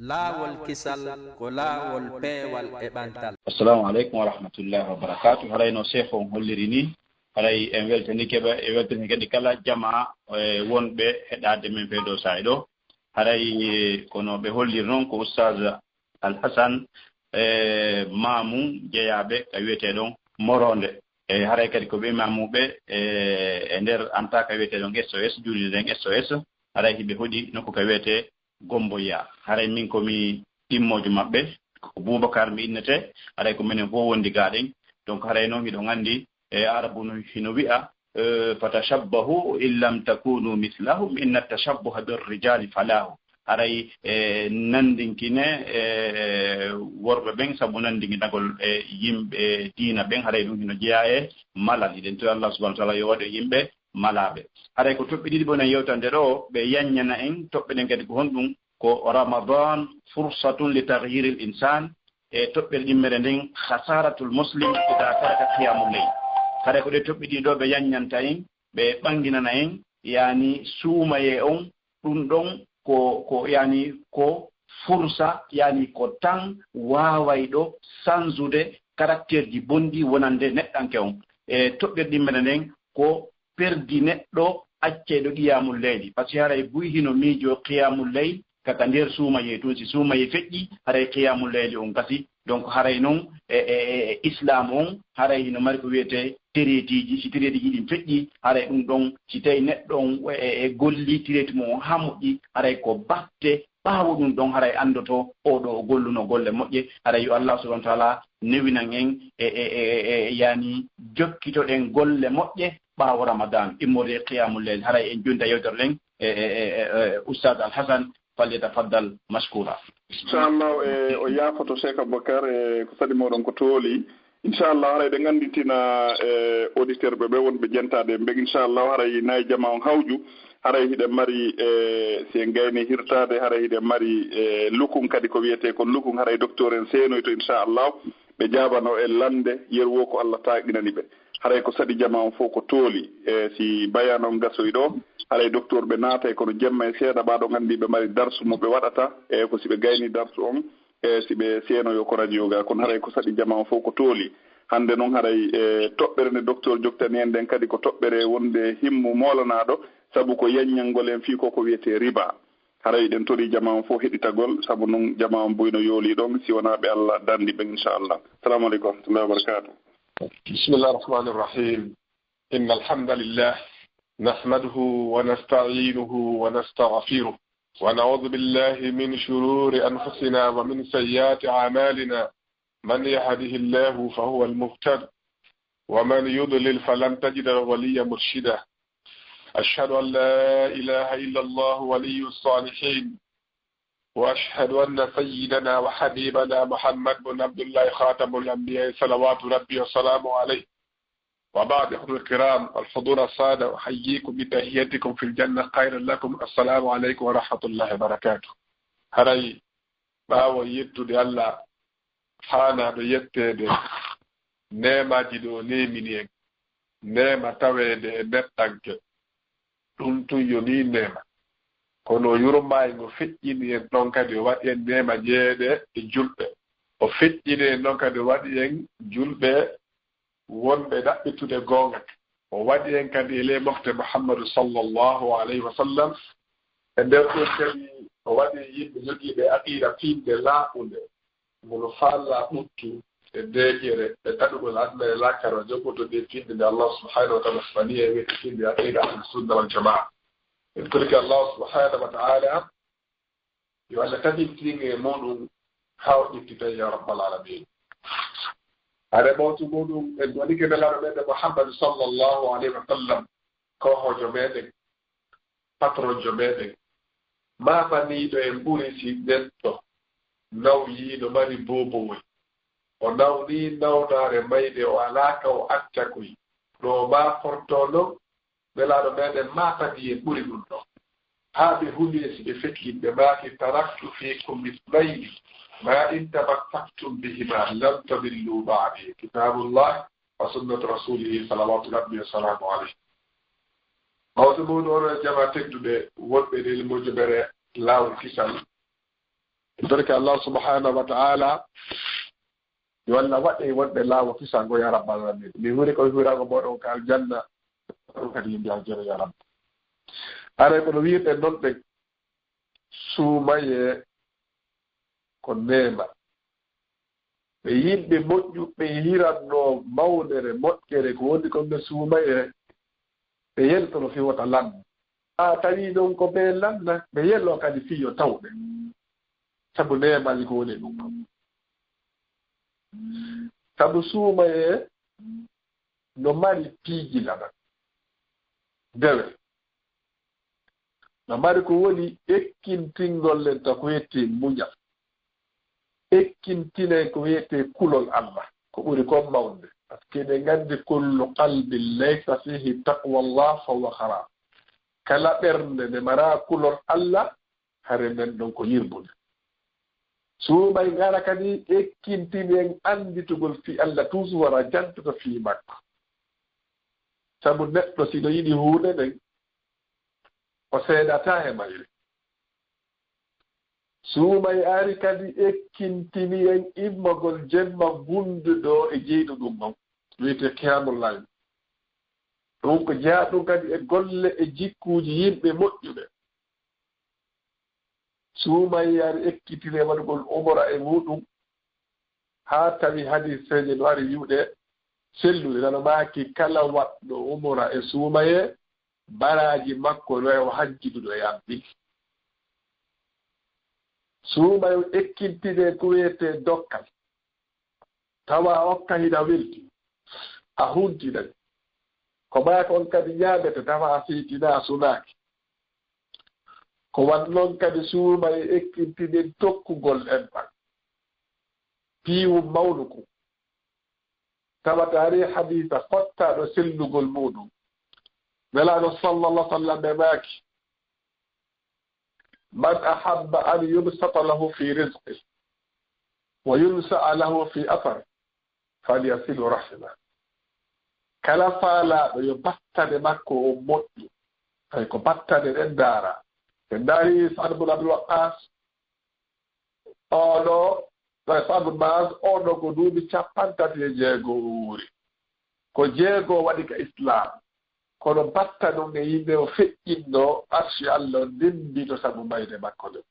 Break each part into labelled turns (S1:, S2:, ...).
S1: laawol kisal ko laawol peewal e ɓantal.
S2: Assalamu alaikum wa rahmatullahi wa barakatuh. Harayno sefo on holliri ni haray en weltani keɓe e weltani kadi kala jama wonɓe heɗade men ɓeɗo sa'i ɗo haray kono ɓe hollir noon ko oustaz Alhasan Mamou jeeyaɓe ka wiyeteɗon Moronde e haray kadi ko ɓe mamuɓe e nder anta ka wiyeteɗon SOS juulide nden SOS haray hiɓe hoɗi nokku ka wiyete Gomboya haray min komi ɗimmojo maɓɓe ko Boubacar mi innete haray ko minen fof wondi gaɗen donc haray noon miɗo andi e arabu no hino wi'a fatashabbahu in lam takunu mislahum inna tashabbuha birrijali falahu haray nandinkine worɓe ɓen saabu nandinkinagol e yimɓe diina ɓen haray ɗum hino jeeya e malal iɗen to Allah subhanahu wa ta'ala yo waɗe yimɓe malaɓe haray ko toɓɓe ɗiɗi bonen yewtande ɗo ɓe yaññana en toɓɓe ɗen kadi ko honɗum ko Ramadan fursatun li taghyir al insan e toɓɓere ɗimmere nden khasaratul muslim ida taraka qiyamul layl haray ko ɗe toɓɓe ɗiɗi ɗo ɓe yaññanta en ɓe ɓanginana en yani suumaye on ɗum ɗon ko yani ko fursa yani ko tan wawayɗo sansude caractère ji bondi wonande neɗɗanke on e toɓɓere ɗimmere nden ko perdi neɗɗo acceɗo qiyamul leyli par ce que haray buy hino miijo qiyamul leyl kaka nder suumaye tun si suumaye feƴƴi haray qiyamul leyli on gasi donc haray noon islam on haray hino mari ko wiyete térétiji si térétiji ɗin feƴƴi haray ɗum ɗon si tawi neɗɗo on golli téréti mo on ha moƴƴi haray ko batte ɓaawo ɗum ɗon haray andoto oɗo golluno golle moƴƴe haray yo Allah subhanahu wa ta'ala newinan en yani jokkitoɗen golle moƴƴe ɓaawo Ramadan immode qiyamul layl haray en jonta yewtere nden Oustaz Alhasan falyatafaddal mashkura.
S3: Inchallah o yaafoto Cheikh Aboubacar ko sadi moɗon ko tooli inchallah haray ɗe nganditina auditeur ɓe wonɓe jentade ɓe inchallah haray nayi jama on hawju haray hiɗen mari si en gayni hirtade haray hiɗen mari lukun kadi ko wiyete kon lukun haray docteur en seenoyto inchallah ɓe jaabano e lande yerwo ko Allah taqinani ɓe haray ko sadi jama on fof ko tooli si bayan on gasoy ɗo haray docteur ɓe naata e kono jemma e seeɗa ɓaɗo gandi ɓe mari darsu mo ɓe waɗata e ko si ɓe gayni darsu on si ɓe seenoyo ko radio ga kono haray ko sadi jama on fof ko tooli hande noon haray toɓɓere nde docteur joktani en nden kadi ko toɓɓere wonde himmu molanaɗo saabu ko yaññalngol en fii ko wiyete riba haray ɗen tori jama on fof heɗitagol saabu noon jama on boyno yooli ɗon si wona ɓe Allah dandi ɓe inchallah. Assalamu aleykum wa rahmatullahi wa barakatuh.
S4: Bismillahir rahmanir rahim. Innal hamdalillah nahmaduhu wa nasta'inuhu wa nastaghfiruh wa na'udhu billahi min shururi anfusina wa min sayyiati a'malina man yahdihillahu fahuwal muhtadi wa man yudlil falan tajida lahu waliyyan murshida. أشهد أن لا إله إلا الله ولي الصالحين وأشهد أن سيدنا وحبيبنا محمد بن عبد الله خاتم الأنبياء صلوات ربي وسلامه عليه وبعد أخوة الكرام الحضور السادة أحييكم بتحياتكم في الجنة خيرا لكم السلام عليكم ورحمة الله وبركاته. هري باو يتو دي الله حانا دو يتو نيما جدو نيمينيك نيما تاوي دي نتانك ɗum tun yoni nema kono yurmay go feƴƴini en ɗon kadi o waɗi en nema jeeɗe e julɓe o feƴƴini en ɗon kadi o waɗi en julɓe wonɓe ɗaɓɓitude gonga o waɗi en kadi e ley mofte Muhammadu sallllahu alayhi wa sallam e nder ɗum kadi o waɗi yimɓe jogiiɓe aqida fiinde laaɓude mono faalla ɓuttu e deejere e taɗugol adna e lakkara joggotoɗe fiinde nde Allah subhanahu wa ta'ala fani e wiyete fiinde aqida ahlu sunna wal jamaa en torki Allah subhanahu wa ta'ala yo Allah taɓittinge e muɗum haa o ƴettita ya rabbal alamin are ɓawtu muɗum en waɗike nelaɗo meɗen Muhammadu sallllahu alayhi wa sallam kohojo meɗen patronjo meɗen mamaniɗo en ɓuri si neɗɗo nawyiino mari bobowoy o nawni nawnare mayde o alaka o acca koy ɗo ma fortono nelaɗo meɗen matadi en ɓuri ɗum ɗo haa ɓe hulie si ɓe fekki ɓe maaki taraktu fikum mislayni ma in tamassaktum bihima lam tadillu ba'di kitabullah wa sunnatu rasulihi salawatu rabbi wa salamu alayhi mawɗo muɗum ono jama tedduɓe wonɓe nel mojobere laawol kisal kutarka Allah subhanahu wa ta'ala walla wadde wonbe laawo fisango ya rabbal alamin mi huri ko hurago bodon ka aljanna kadi yimbe aljanna ya rabb are ko wiite non be suumaye ko neema ɓe yimɓe moƴƴuɓe hiranno mawnere moƴƴere ko woni ko ɓe suumaye ɓe yeltono fiwota lanna a tawi ɗon ko ɓe lanna ɓe yello kadi fiyo tawɓe sabu neemali ko woni ɗum kam sabu suumaye no mari piijilana dewe no mari ko woni ekkintingol len ta ko yetti muñal ekkintine ko wiyete kulol Allah ko ɓuri kon mawnde par ce que ɓe nganndi kullu qalbin laysa fihi taqwallah fa huwa haram kala ɓernde nde mara kulol Allah hare nden ɗon ko yirbude suumay ngara kadi ekkintini en annditugol fi Allah toujours wara jantuta fii makko sabu neɗɗo sino yiɗi huunde nden o seeɗata e mayri suumay ari kadi ekkintini en immagol jemma gunduɗo e jeyɗo ɗum noon wiyete kiyamullahi ɗum ko jaaɗum kadi e golle e jikkuuji yimɓe moƴƴuɓe suumay ari ekkitine waɗugol umora e muɗum haa tawi hadiseje no ari wiwɗe sellude nano maaki kala waɗɗo umora e suumaye baraji makko no e o hajjiduɗo e amɗi suumayo ekkintine ko wiyete dokkal tawa okka hina welti a huntinani ko maaka on kadi ñaamete tawa a fiitina sunaaki ko wan noon kadi suumayo ekkintine tokkugol en ɓan piiwu mawnuku tawataari hadisa fottaɗo sellugol muɗum welaano sallallah sallam ɓe maaki من أحب أن يبسط له في رزقه وينسأ له في أثره فليصل رحمه كلا فالا يبتد مكو أموتي فيكو بتد الدارة الداري سعد بن عبد الوقاص أولو سعد بن معاذ أولو قدوبي شابان تاتي جيغوري كو جيغو وديك إسلام kono batta ɗum e yimɓe o feƴƴinno arsi Allah ndendino sabu mayde makko ɗum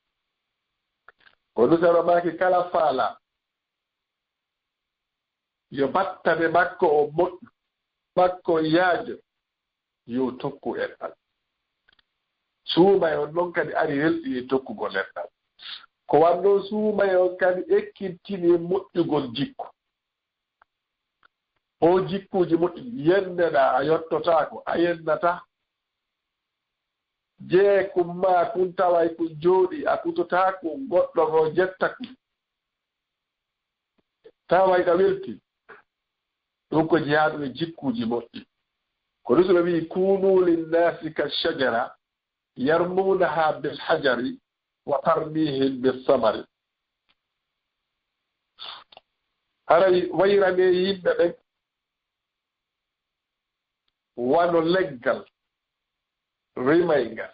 S4: ko nusaro maki kala faala yo battane makko o moƴƴu makko yaajo yo tokku enɗal suumay on noon kadi ari welɗi e tokkugol enɗal ko wanno suumay on kadi ekkintini moƴƴugol jikku o jikkuuji moƴƴi yenneɗa a yottotaako a yennata jee kum ma kun taway kun jooɗi a kutotaako goɗɗo o jetta kum taway ka welti ɗum ko jeyaaɗum e jikkuuji moƴƴi ko rusulo wii kunu linnasi ka shajara yarmunaha bilhajari wa tarmihim bisamari haray wayrane yimɓe ɓen wano leggal rimaygal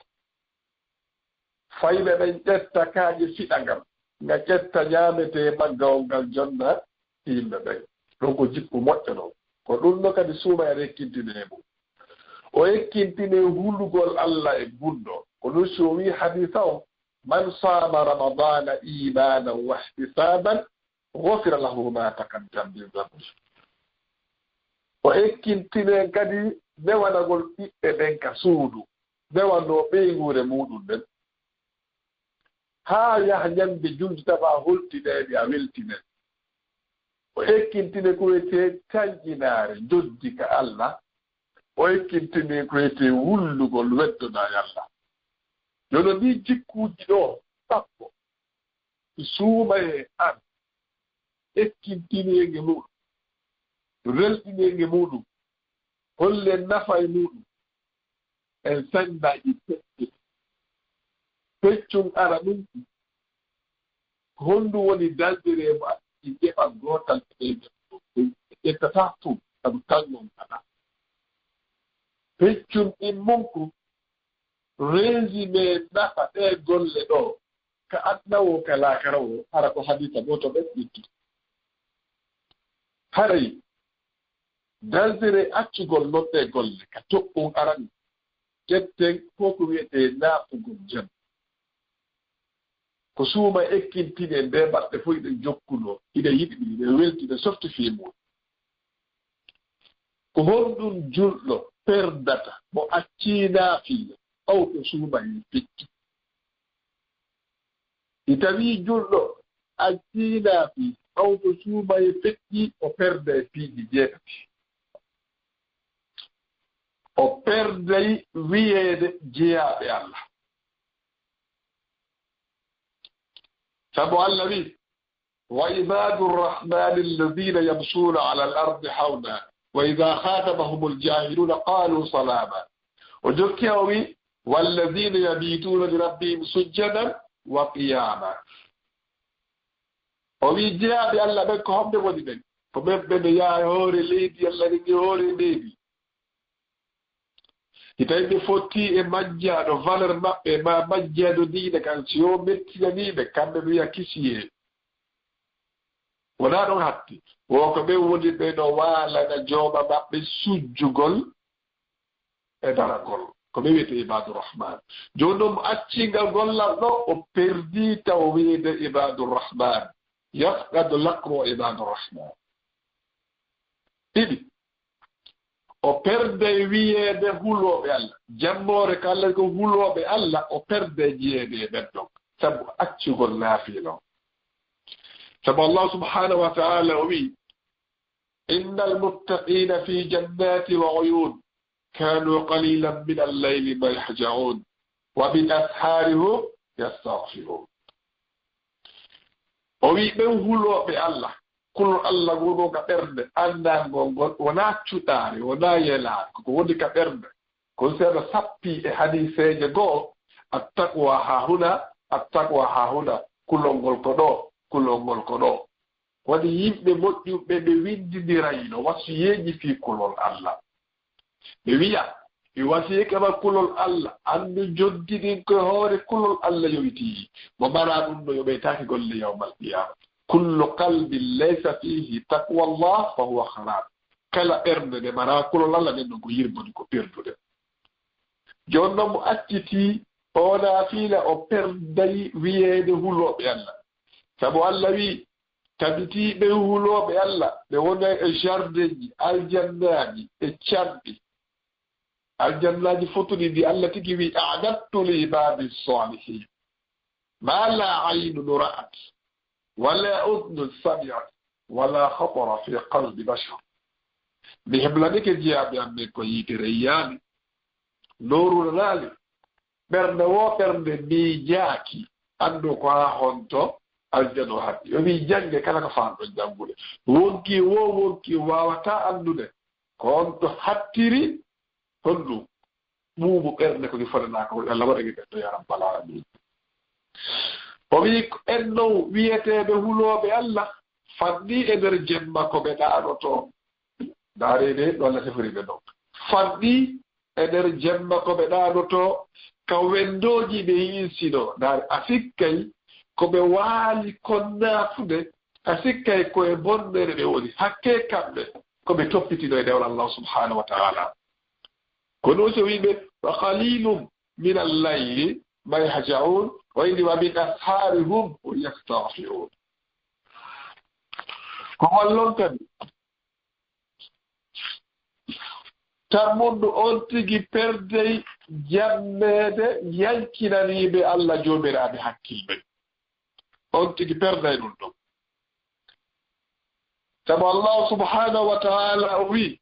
S4: fayɓe ɓen ƴetta kaaƴe fiɗagal nga ƴetta ñaamete maggawol ngal jonna yimɓe ɓen ɗum ko jikku moƴƴo ɗon ko ɗum no kadi suuma e ekkintine mum o ekkintine hulugol Allah e gunɗo ko ɗum so wi hadisa o man sama ramadana imanan wa ihtisaban gofira lahu ma taqaddam min dhanbi o ekkintine kadi newanagol ɓiɓɓe ɓen ka suudu newano ɓeygure muɗum ɓen haa yaha ñande julde tawa holtineɓe a weltinen o ekkintine ko wiyete tañƴinaare joddi ka Allah o ekkintine ko wiyete wullugol weddoɗa Allah yono ni jikkuuji ɗo sappo suuma e an ekkintineege muɗum relɗineege muɗum holle nafa e muɗum en sañdaji peccin peccum ara ɗum honndu woni daldireemo i jeɓa gootal ɓeyɓe ƴettata tum sabu tangon kana peccum ɗin monku résumé nafa ɗe golle ɗo ka adnawo ka lakarawo ara ko hadita goto ɓe ɗittu haray dalsire accugol noɗɗe golle ka toɓɓum arani jetten ko ko wiyete naafugol jam ko suuma ekkintine nde mbaɗɗe fof iɗe jokkuno iɗe yiɗi ɗi iɗe welti iɗe softi fiimum ko honɗum julɗo perdata mo accinaafiino aw ko suuma e piccu i tawi julɗo accinaafi aw ko suuma e feƴƴi o perda e piiji jeetati o perday wiyeede jeyaaɓe Allah sabu Allah wi wa ibadu rrahmani alladina yamsuuna ala al ardi hawna wa ida khatabahum aljahiluna qalu salama o jokki o wi walladina yabituuna li rabbihim sujjadan wa qiyama o wi jeyaaɓe Allah ɓen ko homɓe woni ɓen ko ɓen ɓe yaha hoore leydi Allah ni hoore leydi itawi ɓe fotti e majjaɗo valeur maɓɓe ma majjaɗo diine kan si yo mettinaniɓe kamɓe ɓe wiya kisiye wona ɗon hatti woko ɓe woni ɓe no waalana jooɓa maɓɓe sujjugol e daragol ko ɓe wiyete ibadurrahman joni ɗum accingal gollal ɗo o perdi taw wiide ibadurrahman yafqadu laqro ibadurrahman ɗiɗi o perde wiyeede hulooɓe Allah jammoore ko Allah ko hulooɓe Allah o perde jiyeede e ɓen ɗon sabu accugol naafiino sabu Allah subhanahu wa ta'ala o wii inna almuttaqina fi jannati wa uyun kanu qalilan min al-layli ma yahja'un wa bil asharihum yastaghfirun o wii ɓen hulooɓe Allah kulol Allah goɗo ka ɓernde anndangol ngol wona cuɗaare wona yelaare koko woni ka ɓernde ko seeɗa sappi e hadiseeje goo attaqwa ha huna kulol ngol ko ɗo kulol ngol ko ɗo woni yimɓe moƴƴuɓe ɓe windindirayno wasiyeeji fii kulol Allah ɓe wiya ɓe wasiyekema kulol Allah anndu joddinin koye hoore kulol Allah yowitii mo mara ɗum no yo ɓeytaaki golle yawmal qiyama كل قلب ليس فيه تقوى الله فهو خراب كلا ارن de mara kulo lalla den ko yirbodi ko perdude jonno mo acciti ona fiila o perday wiyeede huloɓe Allah sabu Allah wi tabiti be huloɓe Allah be wona e jardeji aljannaji e cambi aljannaji fotudi di Allah tigi wi a'adattu li ibadi salihin ma la aynun ra'at ولا أذن سمعت ولا خطر في قلب بشر بهم لنك جياب أنك يترياني نور نالي برنو برن ميجاكي أنك هونتو الجنو هاتي ومي جنگ كلا كفان بجنبولي wonki wawata andude konto hattiri hondu buubu ɓernde ko ni fonanaka Allah waɗa ɓe ya rabbal alamin o wi enno wiyeteɓe hulooɓe Allah fanɗi e nder jemma ko ɓe ɗaanoto daarede ɗo Allah seforiɓe ɗo fanɗi e nder jemma ko ɓe ɗaanoto ka wendoji ɓe yinsino daare a sikkay ko ɓe waali konnaafude a sikkay koye bonnere ɓe woni hakke kamɓe ko ɓe toppitino e dewal Allah subhanahu wa ta'ala kono so wiɓe wa qalilum min al-layli ma yahja'un وإني ومن أسحارهم يستغفرون كما لونتني تمند أنتي بردي جمد ينكنني بالله جوبر أبي حكيم أنتي بردي نندم تبع الله سبحانه وتعالى وي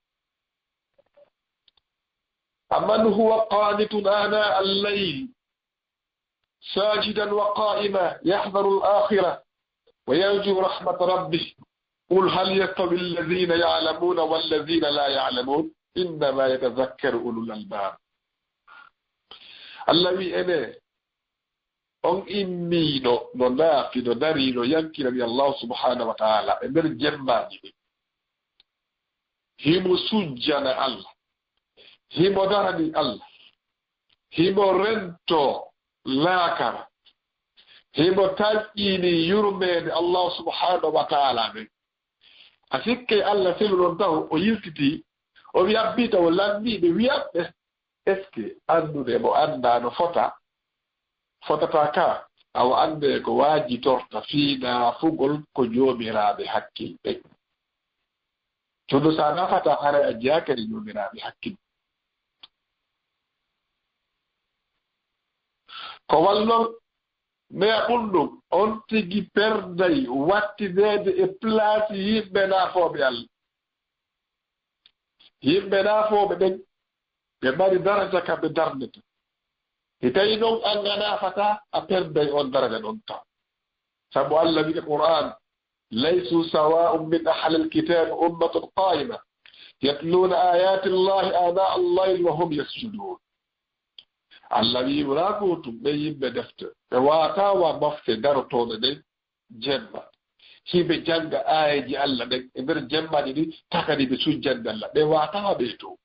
S4: أمن هو قانت آناء الليل ساجدا وقائما يحذر الآخرة ويرجو رحمة ربه قل هل يستوي الذين يعلمون والذين لا يعلمون إنما يتذكر أولو الألباب الذي أنا أن إني نلاقي نري ينكر الله سبحانه وتعالى إمر جمعني هم سجن الله هم درني الله هم رنتو laakara himo taƴƴini yurmede Allah subhanahu wa ta'ala ɓe a sikke Allah selu ɗon taw o yiltiti o wiyabbita o landiɓe wiyaɓɓe est ce que andude mo andano fotata ka awa ande ko waajitorta fiina fugol ko joomiraaɓe hakkilɓe tono sa nafata hara a jeakari joomiraaɓe hakkil ko wallon mais ɓurɗum on tigi perday wattineede e place yimɓe naafooɓe Allah yimɓe naafooɓe ɓen ɓe mari daraja kamɓe darneta e tawi noon an ganafata a perday on daraja ɗon taw sabu Allah wiɗe Qur'an laysu sawa'un min ahli alkitab ummatun qa'ima yatluna ayati llahi ana al-layl wa hum yasjudun Allah wi wala gotum ɓe yimɓe defte ɓe watawa mofte darotoɓe ɓe jemma hiɓe janga ayeji Allah ɗen e nder jemmaji ɗi takani ɓe sujjande Allah ɓe watawa ɓe to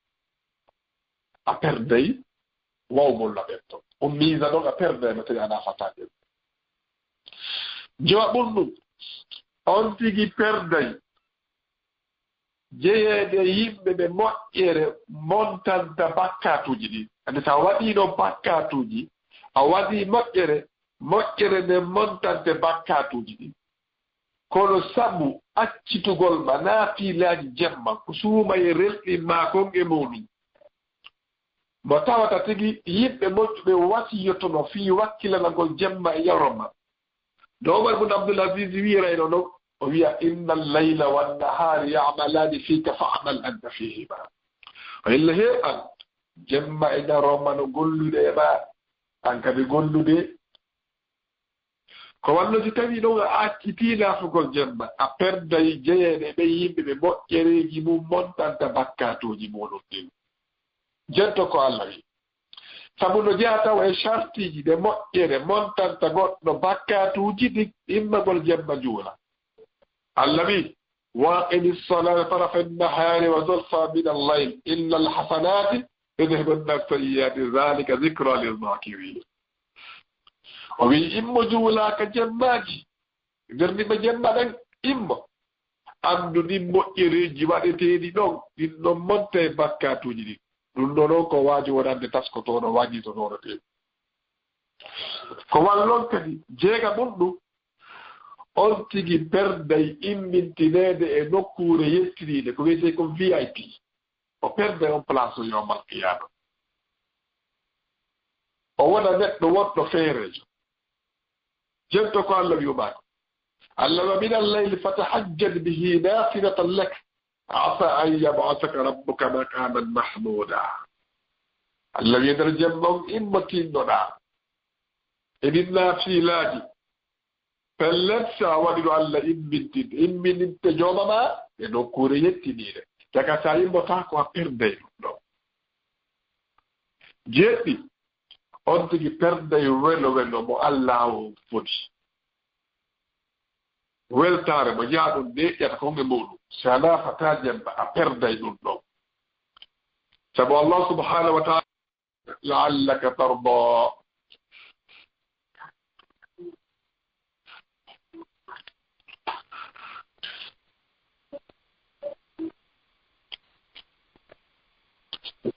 S4: a perday wawmulla ɓen to o miisa ɗon a perde no tawi a nafataɗe jowa ɓurɗum on tigi perday jeyeede yimɓe ɓe moƴƴere montanta bakkatuji ɗi ande so a waɗino bakkatuji a waɗi moƴƴere nde montante bakkatuji ɗi kono sabu accitugol ma naafiilaaji jemma ko suuma e relɗinma kon e muɗum mo tawata tigi yimɓe moƴƴuɓe wasiyotono fii wakkilanagol jemma e yaroma no Omar ibn Abdul Aziz wiirayno noon o wiya inna allayla wannahari yamalani fika fa'mal anta fihima o illa heɓan jemma e yaroma no gollude e ma an kadi gollude ko wallo si tawi ɗon a acciti naafugol jemma a perday jeyeɗe ɓe yimɓe ɓe moƴƴereji mum montanta bakkatuji muɗum ɗin jento ko Allah wi sabu no jeya taw e chartiji ɗe moƴƴere montanta goɗɗo bakkatuji ɗi immagol jemma juula Allah wi waqimi ssalata tarafa nnahari wa zulfa min allayl illa alhasanati yudhibunna sayyiati dhalika dhikra lilzakirin o wi immo juulaka jemmaji ndernima jemma ɗen immo andu ɗin moƴƴereji waɗeteɗi ɗon ɗin ɗon monte bakkatuji ɗin ɗum ɗo ɗon ko waaji wonande taskotoɗo wañitonoɗo te ko wallon kadi jeega ɓurɗum on tigi perday immintinede e nokkure yettiniɗe ko wiyete ko VIP o perday on place o yomal qiyama o wona neɗɗo woɗɗo feerejo jento ko Allah wiyumako Allah wa min al-layli fatahajjad bihi nafilatan lak asa an yab'athaka rabbuka maqaman mahmuda Allah wi nder jemma imma tinnoɗa eɗin naafiilaaji pellet sa waɗi ɗo Allah immininte joomama e nokkure yettiniire daga sa yimbota ko a perdey ɗum ɗo jeeɗɗi on tigi perdey welo mo Allah o foti weltare mo jaaɗum deƴƴata konge muɗum sa naafata jemma a perday ɗum ɗo sabu Allah subhanahu wa ta'ala la'allaka tarda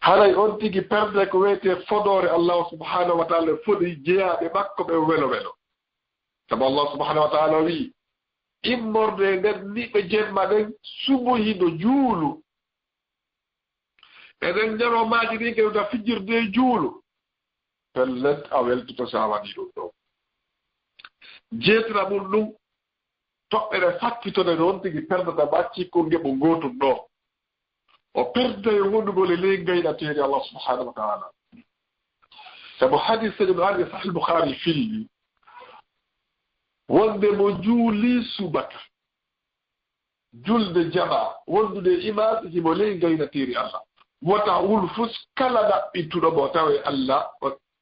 S4: haray on tigi perde ko wiyete fodore Allah subhanahu wa ta'ala fodi jeyaɓe makko ɓe welo sabu Allah subhanahu wa ta'ala wi immorde nder niɓe jemma ɗen sumohido juulu eɗen jaromaji ɗi gewta fijirde juulu pellet a weltoto sa waɗi ɗum ɗo jeetira mum ɗum toɓɓere fakkitode noon tigi perdata baccikko ngeɓo gotum ɗo o perde wonugol e ley gayɗateede Allah subhanahu wa ta'ala sabu hadis ɗum arde sahih Bukhari filli wonde mo juuli subaka julde jama wondude imam himo ley gayɗateeri Allah wota wulfus kala ɗaɓɓittuɗo mo tawe Allah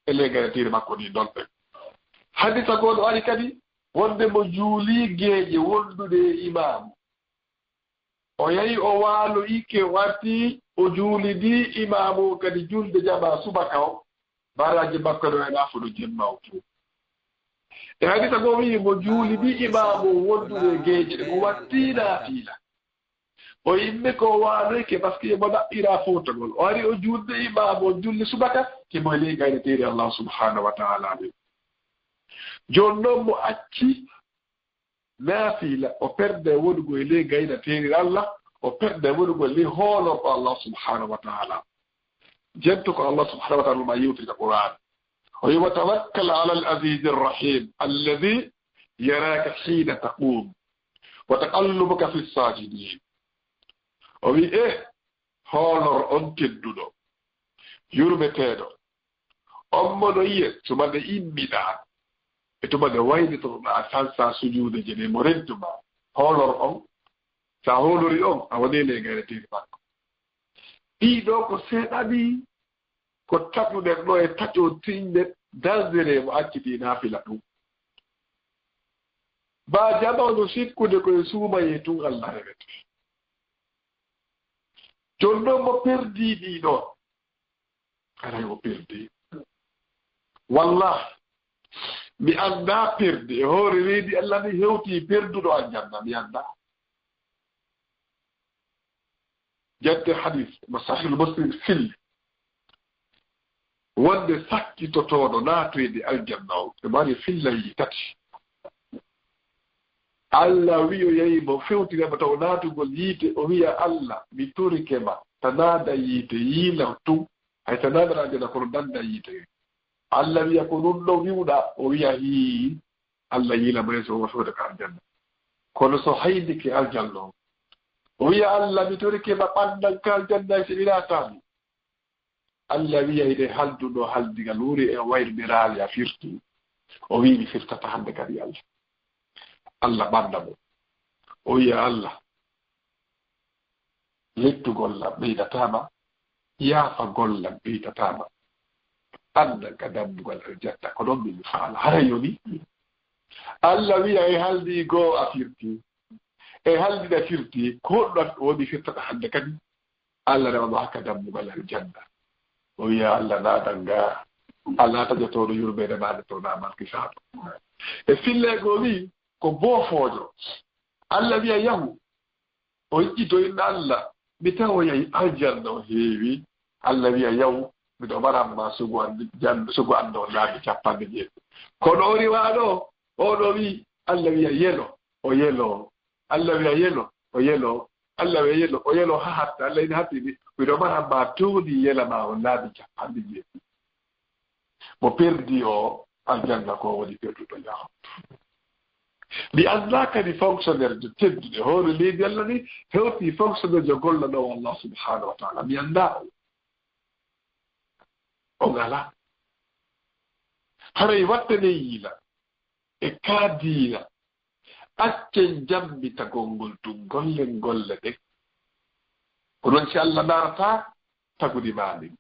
S4: e ley gayɗateeri makko ni ɗon ɓe hadisa goɗo ari kadi wonde mo juuli geeƴe wondude imam o yahi o waalo ikke warti o juulidi imamu kadi julde jama subaka o baraji makko ɗo e nafuɗo jemma o fu e hadisa go wi mo juuli bi imamu wondude geeje de ko wattina fiila o yimɓe ko waanoyke par ce que mo ɗaɓɓira fotogol o ari o juulde imamu julli subaka kemo ley gayneteeri allah subhanahu wa taala ɓe jooni noon mo acci naafiila o perde wonugo e ley gaynateeri allah o perde wonugo e ley hoolorɗo allah subhanahu wa taala jento ko allah subhanahu wa taala ma yewtirta qur'an وتوكل على العزيز الرحيم الذي يراك حين تقوم وتقلبك في الساجدين وي هولر أن تدودو يرمتيدو أمو نيه ثم ده إمبدا ثم ده وين تطلع سانسا سجود جني مرنتما هولر أن سهولري أن أودي لغيرتين باكو إيدو كو سيدابي ko taɓuɗen ɗo e taƴo tiñɗe dasdere mo acciti naafila ɗum ba jamano sikkude koye suumaye tun allah rewete jon ɗon mo perdi ɗiɗon aray o perdi wallahi mi annda perde e hoore reedi allah ni hewti perduɗo aljanna mi annda jette hadis mo sahihul muslim fil wonde sakkitotoɗo naatoyde aljanna o e mari fillayi tati allah wi o yehi mo fewtinema taw naatugol yiite o wiya allah mi turikema tanada yiite yiila tum hay tanadara jana kono danda yiite allah wiya ko ɗum ɗo wiwɗa o wiya hi allah yiilama yeso o fewde ko aljanna kono so haydike aljanna o wiya allah mi turikema ɓandan ka aljanna so wiratami allah wiya ide halduɗo haldigal wuri e wayrɓiraali a firti o wi mi firtata hannde kadi allah allah ɓanda mo o wiya allah lettugolla ɓeydatama yaafa golla ɓeydatama andan ka dambugal aljanna ko ɗon min faala hara yoni allah wiya e haldi goo a firti e haldina firti ko ɗon woni firtata hannde kadi allah rewamo hakka dambugal aljanna o wiya allah naatanga allah taƴotoɗo yurmede maɗe to namalki saato e fillego wi ko boofoojo allah wiya yahu o yiƴƴito inna allah mi tawoyayi aljanna o heewi allah wiya yahu miɗo maranma sugo anndo laabi 50 kono o riwaɗo oɗo wi allah wiya yelo o yelo allah wiya yelo o yelo allah wiya yelo o yelo ha hatta allah ina hattini miɗo maranma tuudi yelama o laabi 50 mo perdi o aljanna ko woni perduɗo yaho mi annda kadi fonctionnaire de tedduɗe hoore leydi allah ni hewti fonctionnaire jo gollanowo allah subhanahu wa taala mi annda o ngala haray wattane yiila e kaadiila accen jambitagol ngol ɗum gollen golle ɗen ko noon si allah narata tagudi maɗin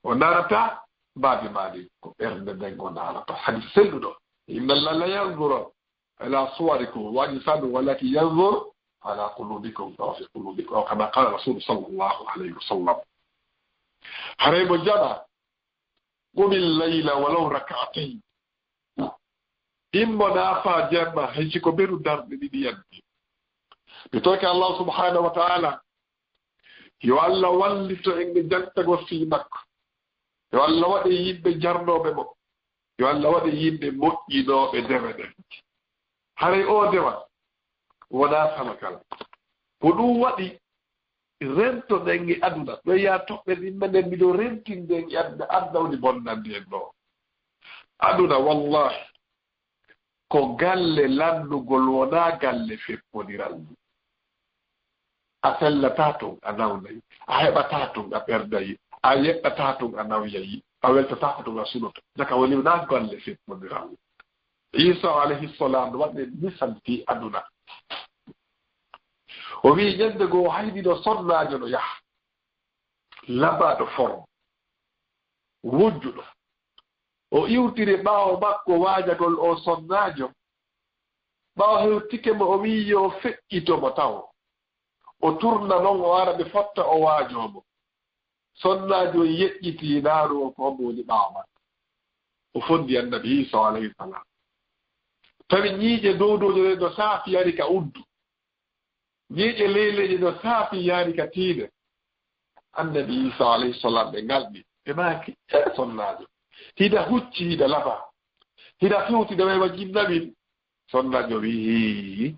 S4: o narata mbaabi maɗin ko ɓernde nden o narata hadi selluɗo inna allah la yanduro ala suwarikum wa ajsamikum walakin yanzur ala qulubikum aw fi qulubikum aw kama qala rasul sallallahu alayhi wa sallam haray mo jaɓa qumil layla walaw rak'atayn immo naafa jamma haysi ko ɓeru darɗe ɗiɗi yaddi mi toke allah subhanahu wa taala yo allah wallito en jantago fii makko yo allah waɗe yimɓe jarnoɓe mo yo allah waɗe yimɓe moƴƴinoɓe dewe ɗen haray o dewa wona sama kala ko ɗum waɗi rento ɗen e aduna ɗo ya toɓɓe ɗimme nden mbiɗo rentinɗen e aduna addawni bonnande en ɗo aduna wallahi ko galle landugol wona galle feppodiral a sellata ton a nawnayi a heɓata ton a ɓerdayi a yeɓɓata ton a nawyayi a weltata ton a sunoto jaka woni wona galle feppodiral isa alayhi salam waɗe misanti aduna o wi ñande goo hayɗiɗo sonnajo no yaha labaɗo forme wujjuɗo o iwtiri ɓaawo makko waajagol o sonnajo ɓaawo hewtike mo o wi yo feƴƴitomo taw o turna noon o ara ɓe fotta o waajomo sonnajo yeƴƴiti naaru o ko omo woni ɓaawo makko o fondi annabi isa alayhi salam tawi ñiije dowdoje ɗo saafi yari ka uddu ñiije leyleje ɗo saafi yari ka tiide annabi isa alayhi salam ɓe ngalɗi ɓe maaki sonnajo hida hucci hida lafa hida fewtida wewa jinnamin sonnajo wi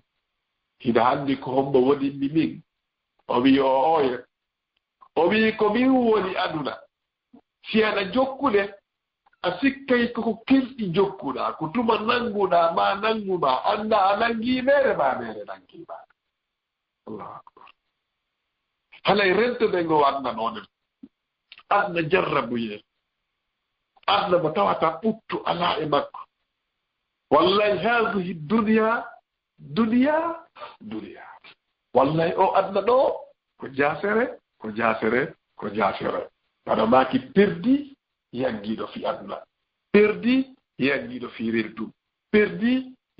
S4: hida hanndi ko hombo wonimmi min o wi o oye o wi ko min woni aduna si aɗa jokkude a sikkay koko kelɗi jokkuɗa ko tuma nanguɗa ma nanguma anda a nangi mere ma mere nangima allahu akbar halay rentede ngo adna nonen adna jarrabuye adna mo tawata ɓuttu ala e makko wallahi hadihi dunya wallahi o adna ɗo ko jasere aɗa maki perdi yaggiɗo fi aduna perdi yaggiɗo fi reddum perdi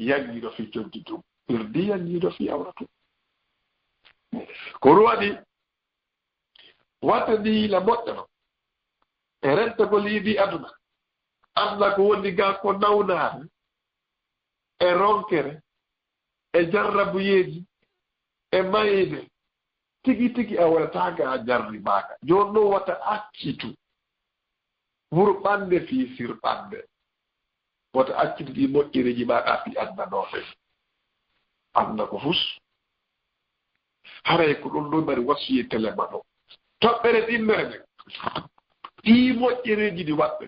S4: yaggiɗo fi jonkitum perdi yaggiɗo fi awratum ko ruwaɗi wattani la moƴƴano e rentagol yiɗi aduna aduna ko woni ga ko nawnaare e ronkere e jarrabuyeji e mayde tigi a waɗataga a jarri maga joni ɗo wata accitu wurɓande fi sirɓande wata accitu ɗi moƴƴireji maɗa fi adnanoɓe adna ko fus haray ko ɗum ɗo mari wasiye telema ɗo toɓɓere ɗimmere ɓe ɗi moƴƴereji ɗi waɗɓe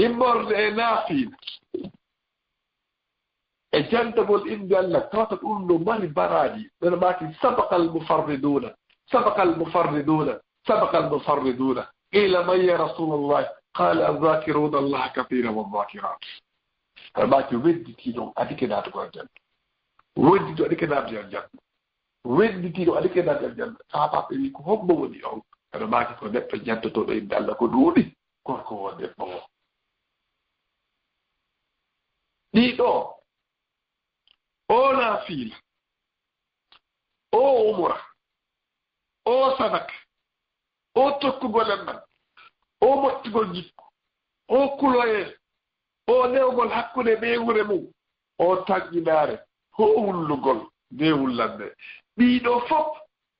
S4: immorde e naafiina e jantagol inde Allah tawata ɗum no mari baraji ɓeɗo maki sabaqal mufarriduna qila man ya rasulullah qala adh-dhakiruna Allah kathiran wadh-dhakirat aɗa maki wedditiɗo adike natugo aljanna weddito adike natugo aljanna wedditiɗo adike natugo aljanna sahabaɓe wi ko hombo woni on aɗa maki ko neɗɗo jantotoɗo inde Allah ko ɗuuɗi gorko won debbo o ɗiɗo o naafila o umra o sadaka o tokkugol ennan o moƴƴugol jikku o kuloye o newgol hakkude ɓe wure mum o taƴƴinaare ho wullugol nde wullande ɗiɗo fof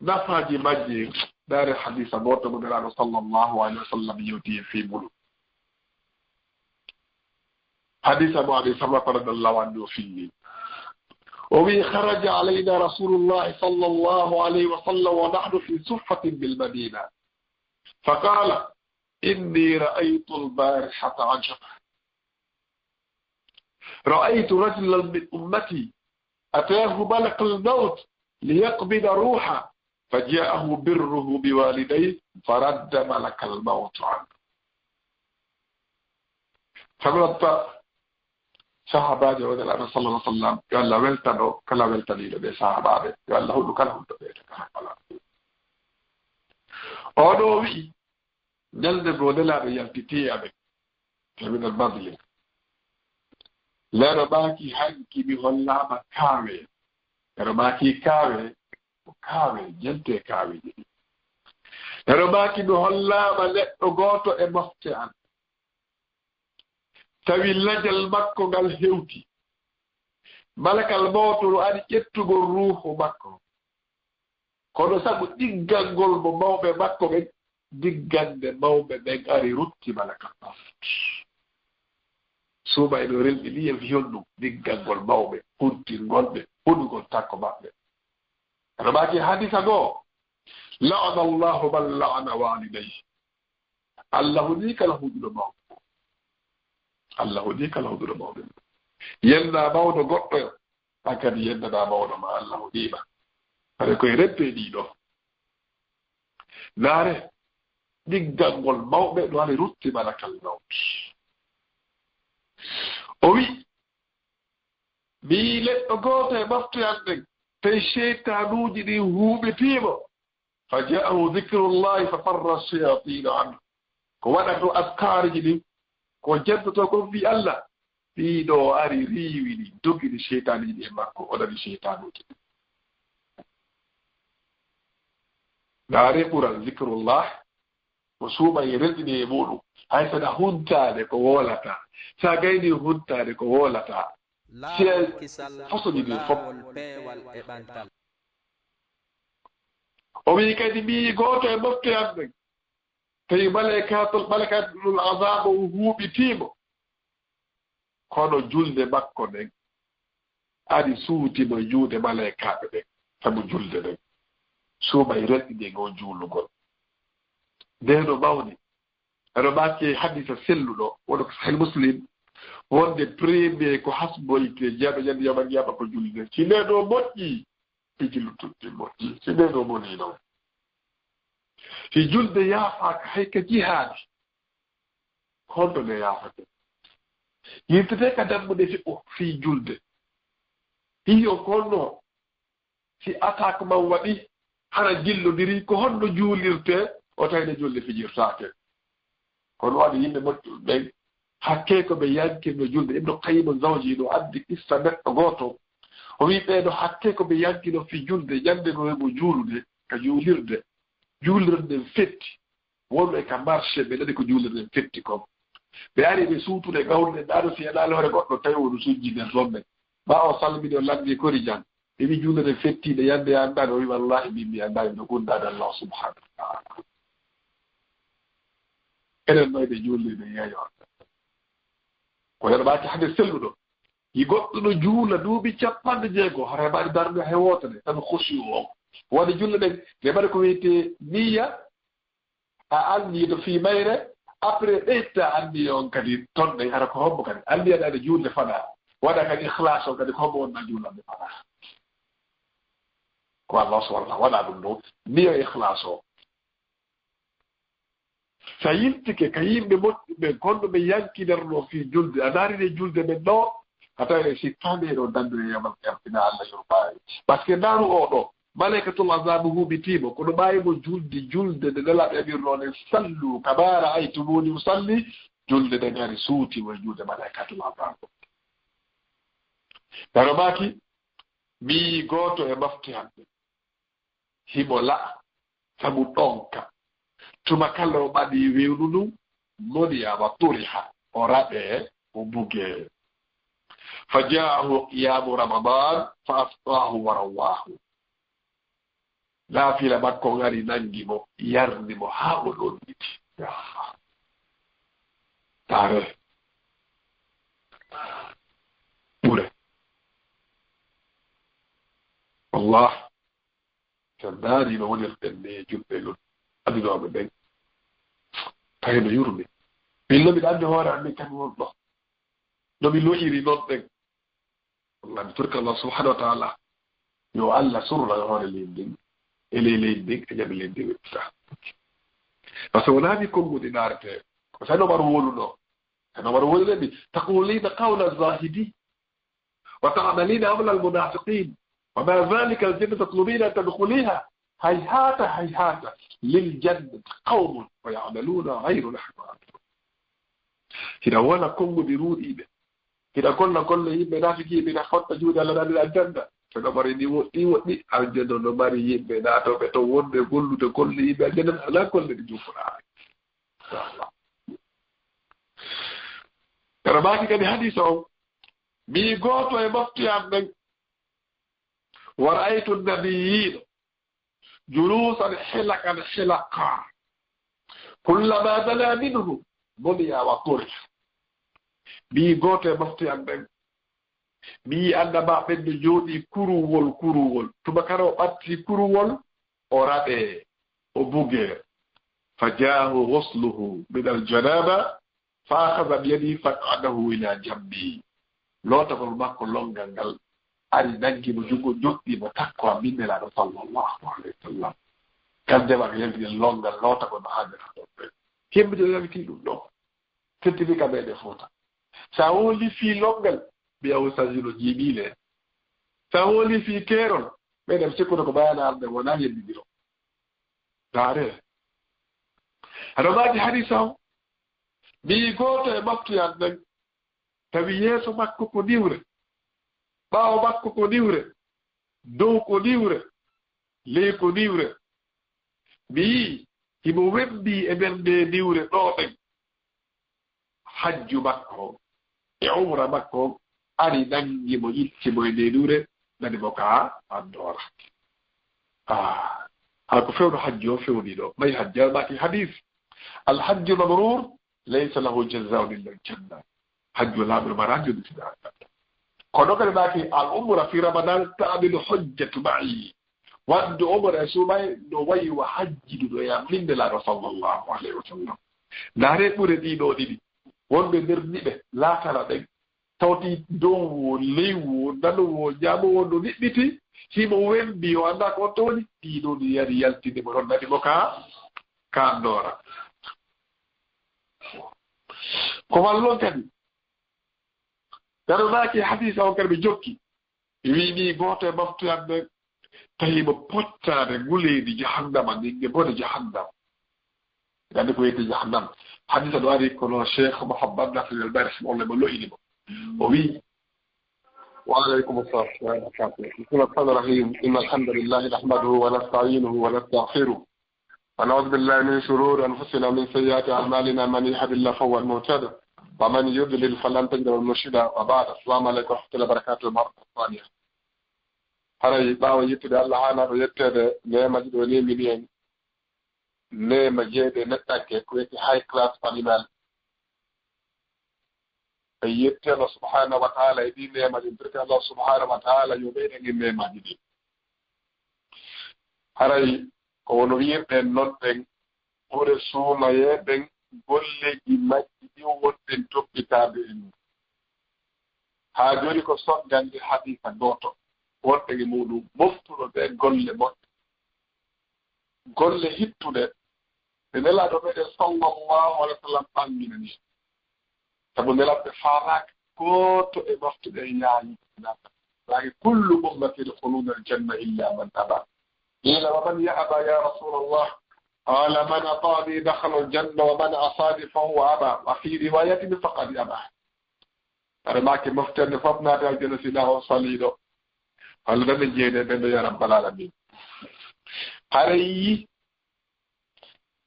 S4: nafaji majji daare hadisa goto mo nelaɗo sallllahu alayhi wa sallam yewti e fimulu hadisa mo abi samaka radallahu anhu o finni ومن خرج علينا رسول الله صلى الله عليه وسلم ونحن في صفة بالمدينة فقال إني رأيت البارحة عجبا رأيت رجلا من أمتي أتاه ملك الموت ليقبض روحه فجاءه بره بوالديه فرد ملك الموت عنه فقلت sahabaje o nelaɗo sallallah sallam yo Allah weltano kala weltaniɗo ɓe sahabaɓe yo Allah huɗu kala hunɗo ɓe kala oɗo wi'i ñalde go nelaɗo yaltitiyaɓe terminal badlin leɗo ɓaaki hanki mi hollama kaawe eɗo ɓaaki kaawe jente kaawe ɗiɗi eɗo ɓaaki mi hollama neɗɗo goto e mofte an tawi lajal makko ngal hewti malakal mawto ari ƴettugol ruuhu makko kono sabu ɗiggal ngol mo mawɓe makko ɓen diggande mawɓe ɓen ari rutti malakal mawto suuma eno relɓi ni e wiyon ɗum diggal ngol mawɓe huntingolɓe huɗugol takko maɓɓe aɗa maki hadisa goo la'ana allahu man la'ana walidayhi allahu ni kala huɗuɗo mawɓe Allah hodi kala huduɗo mawɗo yenda mawɗo goɗɗo hankadi yendana mawɗo ma Allah hoɗima haɗa koye reppe ɗiɗo naare ɗiggal ngol mawɓe ɗo ari rutti malakal mawt o wi mi leɗɗo goto e maftoyan ɗen tawi cheytanuji ɗi huuɓitimo fa ja'ahu dhicrullahi fa farra shayatina anhu ko waɗato askariji ɗin ko jeddoto ko fi Allah ɗiɗo ari riiwini dogini cheytaniji e makko oɗani cheytanuji naare ɓural zicrullah o suuma e resɗini e muɗum hay saɗa huntade ko wolata sa gayni huntade ko wolata si façon ɗi fof o wi kadi mbi gooto e mofte am ɓen tawi malakatul azaba o huuɓitiimo kono julde makko nden ari suutimo juuɗe malaikaɓe ɓen sabu julde nden suuma e resɗini ngo juulugol ndeno mawni aɗo ɓakke hadisa selluɗo wono ko sahih muslim wonde premier ko hasboyte jeeɗo ñande yoma yiyama ko julde si ndeɗo moƴƴi piji luttuɗɗi moƴƴi si ndeɗo moni noon si julde yaafaka hay ka jihaadi honɗo nde yaafate yimtete ka dammude fi julde hiyo kolno si attaque man waɗi hana jillodiri ko honno juulirte o tawine julde fijirtake kono waɗi yimɓe moƴƴuɓe ɓen hakke ko ɓe yankino julde ibnu qayyim zawji ɗo addi issa neɗɗo gooto o wi ɓeeɗo hakke ko ɓe yankino fi julde ñande no wemo juulude ka juulirden fetti wonɓe ka marché ɓe nani ko juulirden fetti kom ɓe ari ɓe suutude gawnude ɗaɗo si aɗaali hoore goɗɗo tawi wono sujji nder ɗonɓe ma o salmini o landi kori jan ɓe wi juulirden fettiɗe yande anndani o wi wallahi min mi anndani no gundade allah subhanahu wa taala enen noyde juulirde yeeyo ko heɗo ɓaaki hade selluɗo yi goɗɗo no juula duuɓi 60 hara heɓaani darde hay wootade tan hosi o woni julle ɗen nde mbaɗa ko wiyete niya a anniiɗo fii mayre après ɗeytta anni on kadi ton ɗen hara ko hombo kadi anniyaɗaade juulde faɗa waɗa kadi ihlas o kadi ko hombo wonna juulande faɗa ko allah subahana waɗa ɗum ɗo niya ihlas o so yiltike ka yimɓe moƴƴuɓe gonɗo ɓe yankinerno fi julde a daarine julde men ɗo a tawi si tameɗo dandire yamal ina allah yurɓawi par ce que naaru o ɗo malaikatul azabu huɓitimo kono ɓawimo julde nde nelaɓe amirnone sallu kabara aytumuni usalli julde nden ari suutimo e julde malaikatul azabu daro maki mi gooto e mafti hamɓe himo la'a sabu ɗonka tuma kala o ɓaɗi wewnu ɗum moniyama turiha o raɓe o buge fa jaahu qiyamu ramadan fa aftahu wa rawahu laafila makko ngari nangimo yarnimo haa o ɗonniti tare ɓure wallah so daari no wonirɗen ne julɓe ɗon addunoɓe ɓen tawi no yurmi min lomiɗo anndi hoore an min kadi won ɗo nomi loyiri noon ɓen wallah mi turka allah subhanahu wa taala yo allah surra hoore leydi ndin leydi ndin e jaɓe leydi weɓta par ce que wonaami konnguɗi naarete ko sano mbaɗa woluno sano mbaɗa woluɗenɗi taqulina qawla zahidi wa ta'malina amla almunafiqin wa ma dhalika aljanna tatlubina an tadkhuliha hayhata liljannati qawmun wa ya'maluna ghayra al-ahmad hina wona konnguɗi ruuɗiɓe hina kolla yimɓe nafikiɓe na fotta juuɗe allah naɗira aljanna to no mari ni woɗɗi aljanna no mari yimɓe naatoɓe to wonde gollude golle yimɓe aljanna ala golle ɗi juffuɗa inchallah kono maki kadi hadisa o mi gooto e moftiyam ɓen wa ra'aytu nabiyyiina julusan hilaqa kullama dana minhu boniya wa turiha mi gooto e moftiyam ɓen mi annaba ɓen no jooɗi kuruwol tuma kala o ɓatti kuruwol o raɓe o buge fa jaahu ghusluhu min aljanaba fa akhadha biyadi fa qadahu ila jambi lootagol makko longal ngal ari naggimo jugo joɗɗimo takko a minnelaɗo sallllahu alayhi wa sallam kandema ko yeltinen longal lootagol no haadata ɗon ɓen hemmiɗo yawiti ɗum ɗo certificat meɗe fota sa woli fi longal mbiya usagino jiiɓile sa woli fi keerol ɓeɗen sikkude ko bayana arde wona yellidiro daare aɗa maji hadisa o mi gooto e maftuyan nden tawi yeeso makko ko niwre ɓaawo makko ko niwre dow ko niwre ley ko niwre mi yii himo wembi e bernde diwre ɗo ɓen hajju makko e umra makko ari nangimo yittimo e nde diwre nani mo ka andora هاكو فيون حج وفيوني له ما يحج ماكي حديث الحج مبرور ليس له جزاء الا الجنه حج ولا بالمراجع بتاعك كونو كان ماكي العمره في رمضان تعمل حجه معي وعند عمره سوباي دو واي وحج دو يا من الله صلى الله عليه وسلم ناري بودي دو دي wonbe nder nibe laatala be tawti dow lewu nanu jamo wondo nibbiti himo wembi o anda ko toni dido di yari yaltinde mo ron nadi mo ka ndora ko wallon kadi daro naki hadith o karbi jokki wi ni goto baftu yande tahibo pottade guledi jahannama ninge bode jahannam yani ko yete jahannam hadith do ari ko no cheikh mohammed nafil al-baris mo le mo loyini mo o wi وعليكم السلام ورحمة الله بسم الله الرحمن الرحيم إن الحمد لله نحمده ونستعينه ونستغفره ونعوذ بالله من شرور أنفسنا ومن سيئات أعمالنا من يهد الله فهو المهتدي ومن يضلل فلن تجد له مرشدا وبعد السلام عليكم ورحمة الله وبركاته المرة الثانية هذا باو يتدى الله أنا يتدى نعمة دوني مليون نعمة جيدة نتاكي كويتي هاي كلاس فانيمال يتي الله سبحانه وتعالى يدين نعمة يدرك الله سبحانه وتعالى يبين النعمة دي هاي كونوير بن نوتن اور سوما يبن golle di majji wonten toppitaabe en ha joni ko soddande hadisa goto wonte e muɗum moftuɗo ɓe golle moƴƴe golle hittude ɓe nelaɗo meɗen sallallahu alaihi wa sallam ɓangina ni sabu nelaɓe faaraka goto e moftuɗe e yaayi laki kullu ummati yadkhuluna aljanna illa man aba qila wa man ya'ba ya rasulallah قال من أطاني دخل الجنة ومن أصاني فهو أبى وفي رواية فقد أبى أرماك مفتن فبنا دال جلس له صليدو قال من جينا بنا يا رب العالمين هري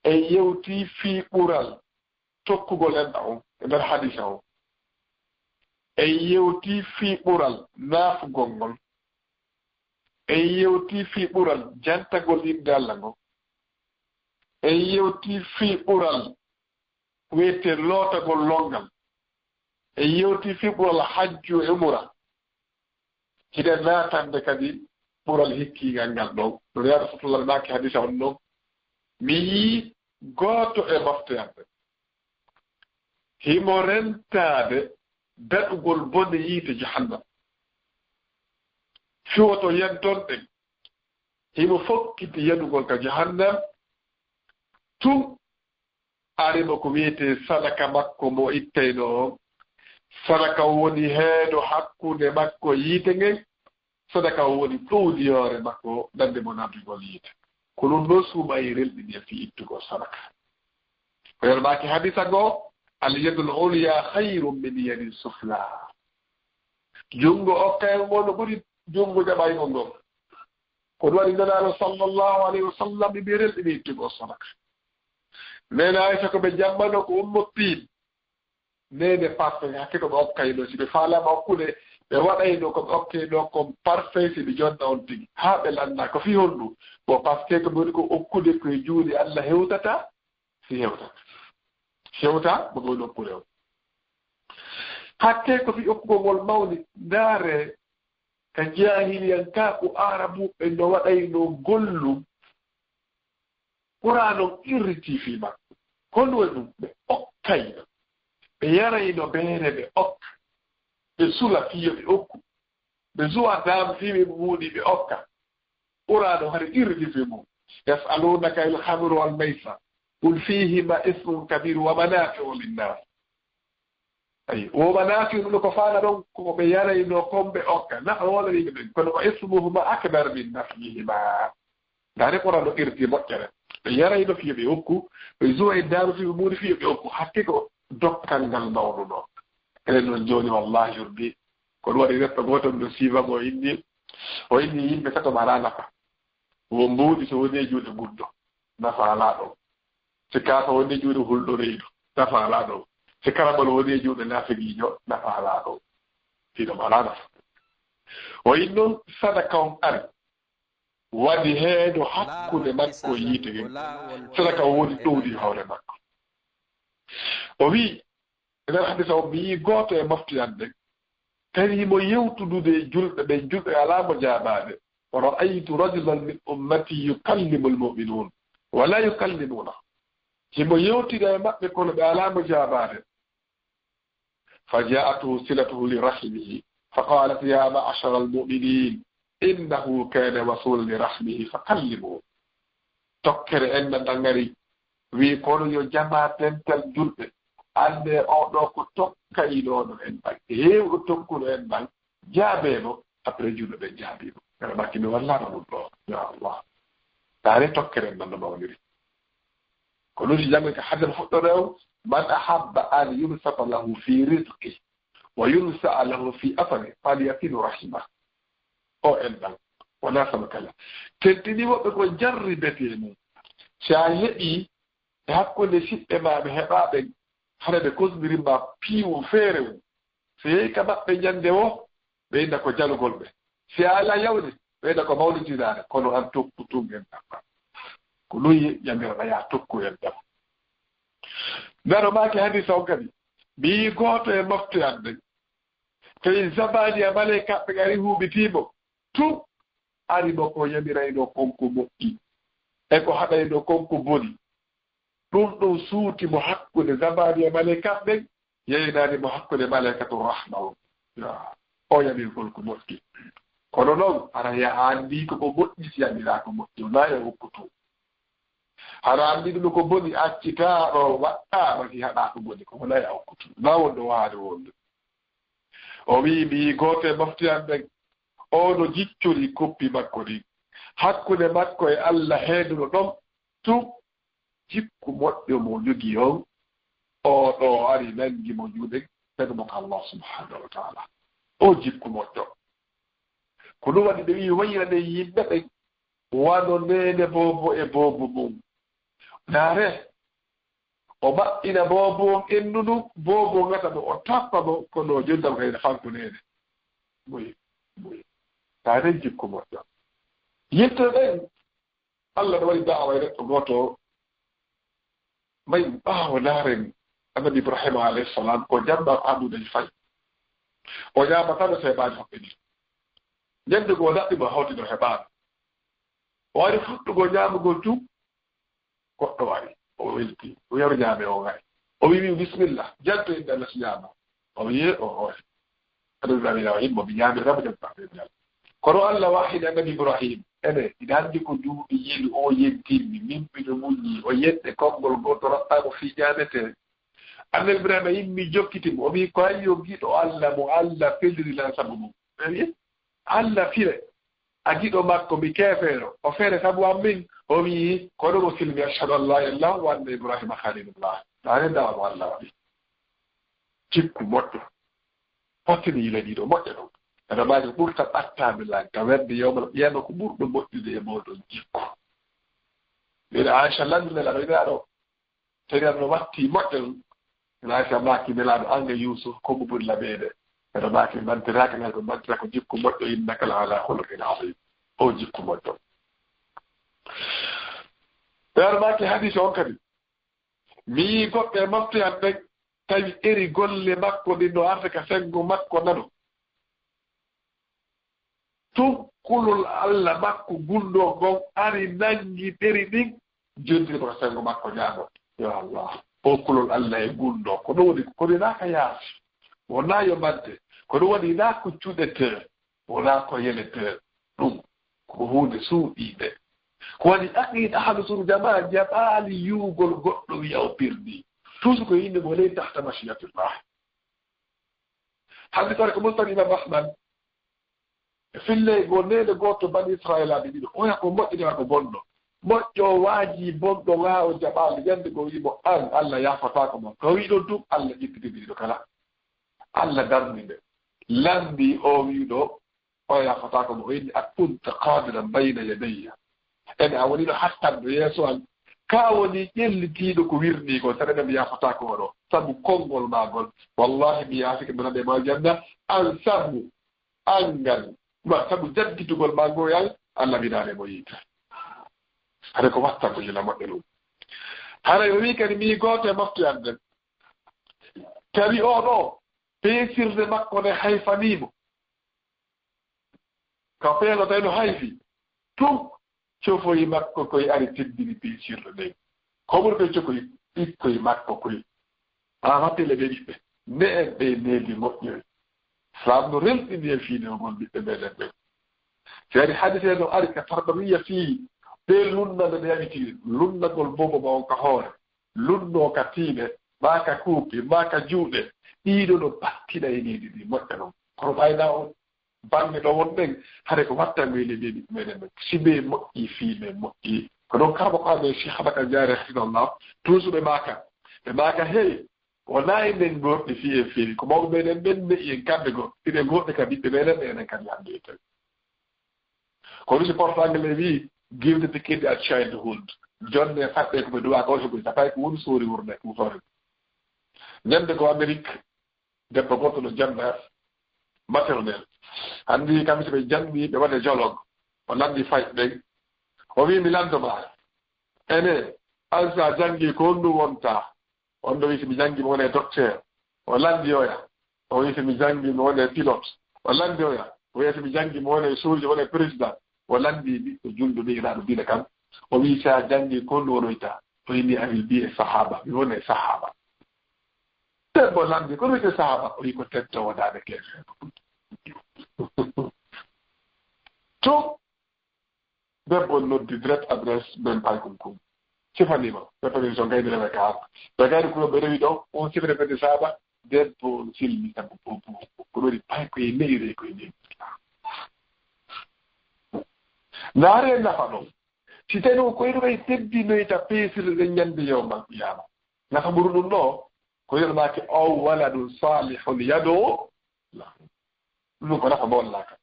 S4: أيوتي في قرال توكو قولنا من حديثه أيوتي في قرال ناف قنقل أيوتي في قرال جانتا قولين دالنغو e yewti fi ɓural wiyete lootagol longal e yewti fi ɓural hajju e umra hide naatande kadi ɓural hikkigal ngal ɗon no yaada sotollah naaki hadisa on ɗon mi yii gooto e moftoyande himo rentaade daɗugol bone yiite jahannam fiwoto yenton ɗen himo fokkiti yadugol ka jahannam tu arimo ko wiyete sadaka makko mo ittayno sadaka woni heedo hakkunde makko yiite ngen sadaka woni ɗowdiyoore makko dande mo nabdugol yiite ko ɗum ɗo suumayi relɗini fi ittugol sadaka ko yermaki hadisa goo alyadul ulya hayrun min yadi sufla jungo okkay ngono ɓuri jungo jaɓaygo ngon ko ɗum waɗi nanaɗo sallllahu alayhi wa sallam ɓe relɗini ittugol sadaka nene aysa ko ɓe jammano ko ummotin nene parfait hakke ko ɓe okkayno si ɓe faalama okkude ɓe waɗayno ko ɓe okkayno comme parfait si ɓe jonna on tigi haa ɓe landa ko fi honɗum bon par ce que ko woni ko okkude koye juuɗe allah hewtata si hewta mo ɗon okkude on hakke ko fi okkugol ngol mawni ndaare ka jahiliyan ka ko arabuɓe no waɗayno gollum Qur'anon irriti fi makko kono ɗum ɓe okkayno ɓe yarayno beere ɓe okka ɓe sula fiyo ɓe okku ɓe zuwa dam fiɓe muɗi ɓe okka Qur'ano hade irriti fi mum yasalunaka il hamru wal maysa qul fihima ismun kabir wa manafi'u linnas ay wo manafi'u ɗum ko faana ɗon ko ɓe yarayno komɓe okka nafa wonaniɓe ɓen kono ko ismuhuma akbar min nafihima ndare Qur'ano irriti moƴƴere ɓe yarayno fiyo ɓe okku ɓe zuwa e daaru fiɓe muuri fiyo ɓe okku hakke ko dokkal ngal mawɗo ɗo enen noon jooni wallahi urbi ko ɗum waɗi neɗɗo gooto ɗo siivamo o inni yimɓe tato mala nafa wo mbuuɗi so woni e juuɗe guddo nafa alaa ɗon si kaata woni juuɗe hulɗo reedu nafaala ɗo si karabal woni juuɗe nafigiijo nafaala ɗo ɗiɗo mala nafa o yin noon sadaka on ari waɗi heedo hakkude makko yiite gen sadaka o woni ɗowdi hoore makko o wii enen hadisa o mi yii gooto e moftiyande tarimo yewtudude julɓe ɓe julɓe alaamo jaaɓaade o ra'aytu rajulan min ummati yukallimu almu'minun wala yukallimuna himo yewtida e maɓɓe kono ɓe alaamo jaaɓaade fa ja'atuhu silatuhu li rahimihi fa qalat ya ma'ashara almu'minin innahu kana wasulan li rahmihi fa kallimuhu tokkere en nan ngari wi kono yo jama tental julɓe ande oɗo ko tokkayinoɗo en ɗan heewɗo tokkuno en ɗan jaabeeno après julɓe ɓe jaabino gara makki mi wallano ɗum ɗo ya allah taare tokkere en nan no mawniri ko ɗum si jango ka hadden fuɗɗo rew man ahabba an yunsafa lahu fi rizqi wa yunsa'a lahu fi afani falyasilu rahima o en ɗan wona sama kala tentini woɓɓe ko jarribete mum si a heɓi e hakkunde siɓɓe ma ɓe heɓaɓe hara ɓe kosdirimma piiwo feere mum so yehi ka maɓɓe ñande o ɓeyda ko jalugol ɓe si a ala yawde ɓeyda ko mawlitiraare kono an tokku tungen ɗamma ko ɗum yamiraɗa ya tokku en ɗam ndaro maake hadisa on kadi mi yii gooto e moftoyande tawi zabani a male kaɓɓe gari huuɓitiimo tum arino ko yamirayno konko moƴƴi e ko haɗayno konko boni ɗum suutimo hakkude zabani e malaikaɓe yeynanimo hakkude malaikatu rahma o yamirgol ko moƴƴi kono noon ara ya anndi koko moƴƴi si yamira ko moƴƴi o nayo hokkutu hara anndi ɗum ko boni accitaaɗo waɗɗaama si haɗa ko boni koko nayi a hokkutu na wonɗo waade wonde o wii mi gooto e moftiyanɗen ono jiccori koppi makko ɗi hakkude makko e allah heeduno ɗon tum jikku moƴƴo mo jogii on oɗo ari nangi mo juuɗe ɓeɗmo ko allah subhanahu wa taala o jikku moƴƴo ko ɗum waɗi ɓe wi wayrane yimɓe ɓen wano nene boobo e boobo mum naare o maɓɓina boobo on ennuɗum boobo ngata mo o tappa mo kono jondam kayne fanko nene moyi taare jikku moƴƴo yimɓe ɓen allah ɗo waɗi da'wa e neɗɗo gooto may ɓaawo laaren annabi ibrahima alayhi salam ko jamɗa adude fayi o ñaamataɓe so heɓaani hoɓɓe ɗi ñannde goo laɓɓimo hawtino heɓaano o wari fuɗɗugol ñaamugol tum goɗɗo wari o welti o yaru ñaame o ngari o wimi bisimillah janto inde allah so ñaama o wiye o hoore annabi ibrahima o yimmo mi ñaamiramo jantaɓeñal kono allah wahide annabi ibrahima ene ina anndi ko duuɓi yeli o yentinmi mimpino muññi o yedde konngol goto raɓɓamo fi ñaamete annabi ibrahima yimmi jokkitimo o wi ko ayyo giɗo allah mo allah fellirilan sabu mum wi allah fire a giɗo makko mi keefeero o feere sabu am min o wi kono mo silmi ashhadu an la ilallah wa anna ibrahima khalilullah taane ndawamo allah waɗi cikku moƴƴo fottini yile ɗiɗo moƴƴo ɗum ene maaji ɓurta ɓattaami lanka wedde yowmal ƴeema ko ɓurɗo moƴƴude e moɗon jikku mbiɗa aicha landinelaɗo inaɗo tawi aɗo watti moƴƴo ɗum ene aicha maaki nelaɗo anga yusuf komo ɓuri laɓeede ene maaki mantiraka nako mantira ko jikku moƴƴo innaka la ala huluqin azim o jikku moƴƴo ene maaki hadise on kadi mi yii goɗɗo e moftoyan ɓen tawi eri golle makko ɗin no arde ka sengo makko nano tukkulol allah makko gunɗo gon ari nangi ɗeri ɗin jondiri ko sengo makko ñaamo yo allah o kulol allah e gunɗo ko ɗum woni kono inaka yaasi wona yo madde ko ɗum waɗi ina ko cuɗete wona ko yelete ɗum ko hunde suuɗiɓe ko waɗi aqida ahlu sunna jamaa jaɓaali yuugol goɗɗo wiya o pirɗi toujours ko yimɓe mo ley tahta machiyatillah hande tawde ko mustani imam ahmad fille go nene goto bani israil aɓe ɗiɗo oya ko moƴƴiniwa ko bonɗo moƴƴo waaji bonɗo ŋa o jaɓaali yande go wimo an allah yafatako mon to wiɗo dum allah ƴittitiɓe ɗiɗo kala allah darni ɓe landi o wiɗo o yafatako mo o inni a kunta qadiran bayna yadayya ene a woniɗo hattanɗo yeeso an kawoni ƴellitiiɗo ko wirni ko saɗaɗa mi yafata ko oɗo sabu konngol maagol wallahi mi yaafike mbanande ma janna an sabu angal ma sabu jaggitugol maagoyal allah wiɗaane mo yiita hade ko watta ko yila moƴƴe ɗum haray o wi kadi mi gooto e moftoyan nden tawi oɗo peesirde makko nde hayfanimo ka peeloto no hayfi tum cofoyi makko koye ari teddini peesirde nden koɓuri ɓe cokoy ɓikkoye makko koye a hattele ɓe ɓiɓɓe ne en ɓe needi moƴƴoy famno relɗini e fiinewgol ɓiɓɓe meɗen ɓen si ari hadisee no ari ka tarɗamiya fii ɓe lunnande ɗe yaɓitiri lunnagol bobo ma on ka hoore lunno ka tiiɗe ma ka kuupi ma ka juuɗe ɗiɗo no battiɗa e needi ɗi moƴƴa noon kono ɓayna on bange ɗo won ɗen hade ko wattangoyle ɓeɗi meɗen ɓen siɓe moƴƴi fiime moƴƴi ko ɗon karba ko aɓe cheikh abakar diari hafidallah toujours ɓe maaka hey wona e nden goɗɗe fi e feewi ko mawɓe meɗen ɓen ne'i en kamɓe go ɗiɗe goɗɗe ka ɓiɓɓe meɗen ɓenen kadi hande e tawi kono si portangle wi give the kid a childhood jonne faɗɗe koɓe duwa ko soɓoy sa tawi ko woni soori wurde wutore ñande ko amérique debbo goɗɗo no janna maternel anndi kamɓe so ɓe janni ɓe waɗe jologue o landi fayɓe ɓen o wi mi landoma ene an sa janngi ko honɗum wonta on ɗo wi so mi janngi mi wone docteur o landi oya o wi so mi janngi mi wone pilote o landi oya o wiya so mi janngi mi wone sourge wone président o landi ɓiɗɗo julɗo ɗiraɗo dina kam o wi sa janngi ko honɗum wonoyta o yini awi mbi e sahaba mi wone sahaba debbo landi kono wiyte sahaba o wi ko teddo wonade keese to debbo noddi direct adresse men paykum sifanima ɓeppani so gaydirewe ka haako ɓe gayri kuno ɓe rewi ɗo on sifre ɓede sahaba debbo silmi sabu bobo ko ɗori pay koye neyre koye neyri naare nafa ɗon si tawi o koye ɗuɓay teddinoyta peesirde ñande yewmal qiyama nafa ɓuru ɗum ɗo ko yelmake ow waladun salihun yadoo ɗum ko nafa mawallaka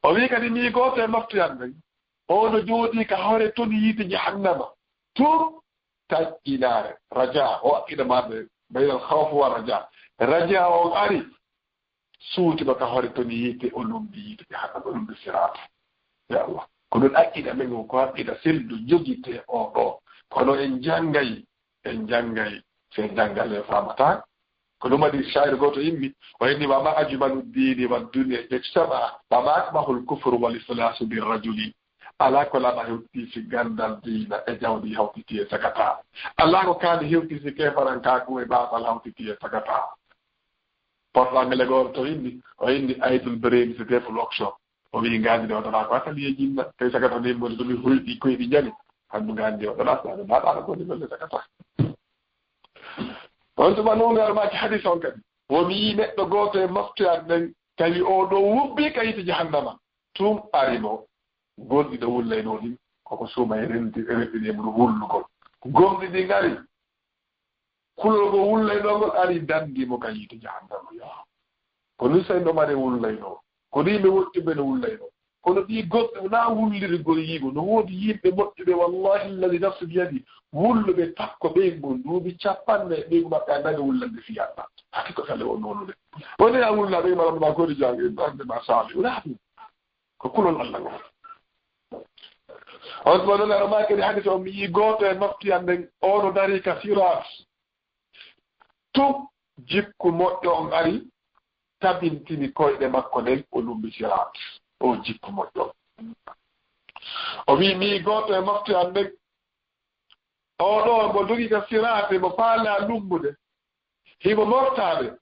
S4: o wi kadi mi gooto e maftoyan ɓen ono jooɗi ka hoore toon yiite jahannama toon taƴƴinaare raja o aqqida maɓe baynal hawfu wa raja o ari suutiɗo ka hoore toon yiite o lumbi yiite jahannama o lumbi sirata ya allah ko ɗon aqqida men ko haqqida seldu jogite o ɗo kono en janngay so en janngal e famata ko ɗum waɗi shair goto yimmi o henni wama ajmalu dini wa dunia ejtama wama akmahul kufru wal islasu birrajuli ala ko laɓa hewtisi gandal diina e jawdi hawtiti e sagata ala ko kaani hewtisi kefaran kaku e baasal hawtiti e sagata portangle goto to yimmi o henni aydul bereni so deful auction o wi ngandi o ɗona ko asali e jinna tawi sagata ndin moni ɗumi hulɗi koyɗi jani handu ngandi o ɗona saɗa mbaɗaɗa koni golle sagata on tuma noon armaki hadis on kadi womi yi neɗɗo gooto e moftoyat nden tawi oɗo wubbi kayite jahannama tum arino gonɗi ɗo wullayno ɗi koko suuma e renɗini mum wullugol gonɗi ɗi ngari kulolgo wullaynogol ari dandimo kayite jahannama ya kono sayno mare wullayno kono yimɓe woɗɗuɓe no wullayno kono ɗi goɗɗe na wullirgol yiigo no woodi yimɓe moƴƴuɓe wallahi alladi nafsu biyadi wulluɓe takko ɓeygol duuɓi capanɗe ɓeygu maɓɓe a nani wullande fiyaɗma hati ko kale on wolude woni a wulla ɓey maɗama kodi jange ande ma saali wona ɗum ko kulol allah ngo on tuma ɗon aɗa makedi hadis o mi yi gooto e noftiyan nden ono dari ka sirat tum jikku moƴƴo on ari tabintini koyɗe makko nden o lumbi sirat o jikku moƴƴo o wi mi gooto e moftiyan nden oɗo mo dogi ka sirate mo faala lumbude himo mortade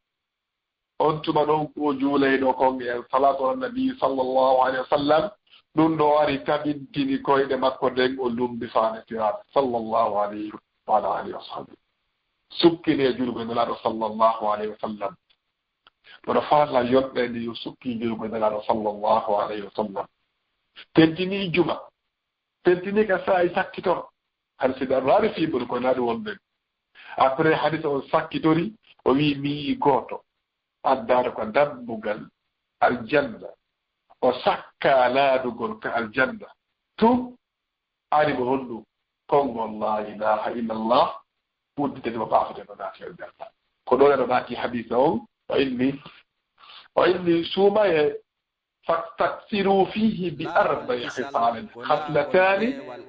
S4: on tuma ɗon ko juulayɗo konge en salatu ala nabi sallllahu alayhi wa sallam ɗum ɗo ari tabintini koyɗe makko nden o lumbi faane sirate sallllahu alayhi wa ala alihi wa sahbi sukkini e julgo nelaɗo sallllahu alayhi wa sallam oɗo faala yonɓe ndi yo sukki julgo nelaɗo sallllahu alayhi wa sallam tentini juma tentini ka saa i sakkitor har siɗa raari fiɓol ko naɗi wonɓen après hadis o sakkitori o wi mi gooto addare ko dambugal aljanna o sakka laadugol ka aljanna tum ari mo honɗum kongol la ilaha illallah wuddite ɗo baafete no naati e nder ko ɗo eno naati hadise o وإني سوما فاستكثروا فيه بأربع خصال خصلتان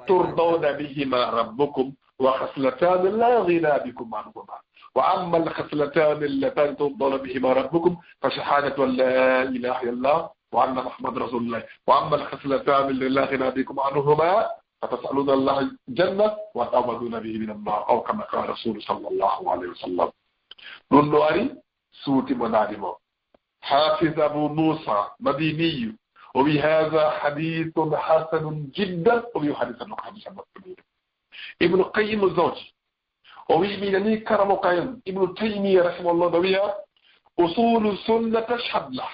S4: ترضون بهما ربكم وخصلتان لا غنى بكم عنهما وأما الخصلتان اللتان ترضون بهما ربكم فشهادة لا إله إلا الله وأن محمد رسول الله وأما الخصلتان اللي لا غنى بكم عنهما فتسألون الله الجنة وتعوذون به من النار أو كما قال رسول صلى الله عليه وسلم نونواري سوتي منادمو حافظ أبو موسى مديني وبهذا حديث حسن جدا وبحديث حديث مكتوب ابن القيم الزوجي وبيمينني كرم قيم ابن تيمية رحمه الله دويها أصول السنة تشهد له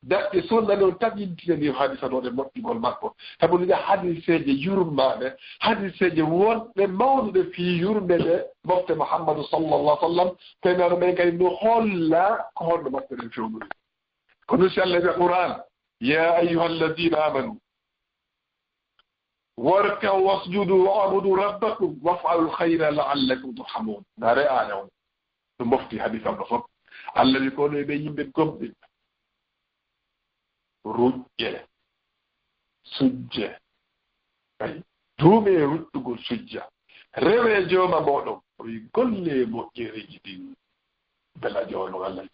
S4: ده السنة لو تجد لي حديث هذا مكتوب المكتوب هبون ده حديث يجرم معنا حديث يوون الموضوع في يرم ده وقت محمد صلى الله عليه وسلم كان ربنا كان يقول لا كهون مكتوب في عمره كنوش الله القرآن يا أيها الذين آمنوا واركعوا واسجدوا واعبدوا ربكم وافعلوا الخير لعلكم ترحمون دار آية المفتي حديث ابن خط الذي يقول يبين بالكم رجع سجع دومي رتقول سجع رمي جوما بودو ويقول لي مؤجري جديد بلا جوما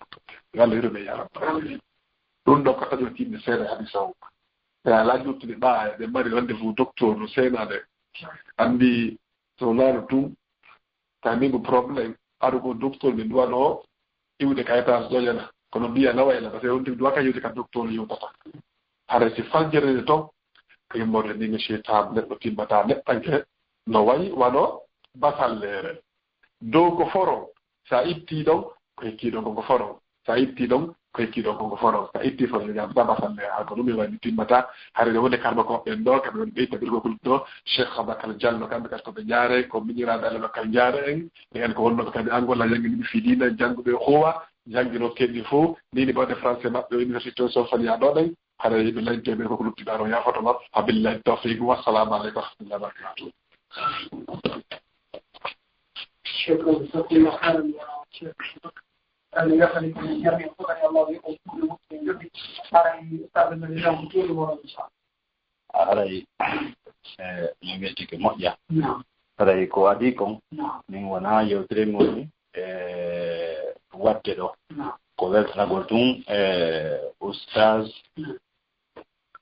S4: قال رمي يا رب ɗum ɗo kata ɗo timmi seeɗa hadisa o e ala jottude ɓa ɓe mari rendez-vous docteur no seenade anndi so laano tum tanimo probléme aɗo ko docteur ɓe duwano iwde ka étage ɗoƴana kono mbiya nawayla par ce que on duwa ka yiwde ka docteur yewtata hara si fanjerede to ko yimmorde ni monsieur tab neɗɗo timmata neɗɗanke no wayi wano basallere dow ko foron sa itti ɗon ko hekki ɗon koko foron sa itti ɗon ko hekki ɗon koko foron sa itti fo jam ba basalle ha ko ɗum e wani timmata hare wonde karba ko ɓen ɗo kamɓe woni ɓeyta ɓirgo kul ɗo cheikh abakal diallo kamɓe kadi koɓe jaare ko miñiraɓe allah bakkal jaare en ko wonnoɓe kadi angola jangguiniɓe fiɗina jangguɓe huwa janggino keɗɗi fof nini ɓawde français maɓɓe université sofani ha ɗoɗen hara yiɓe lañteɓe koko luppiɗano yafotono habillahi tawfiq wassalamu aleykum wa rahmatullahi wa barakatuh
S5: شكرا جزاكم الله خيرا يا شيخ أن يخلق من جميع قدر الله يقول كل مسلم يبي على استعمل النظام طول ورا إن شاء الله.
S2: على يمتلك مؤيا. نعم. على كواديكم. نعم. من ونا يوتريموني واتدو. نعم. كوالت نقولون أستاذ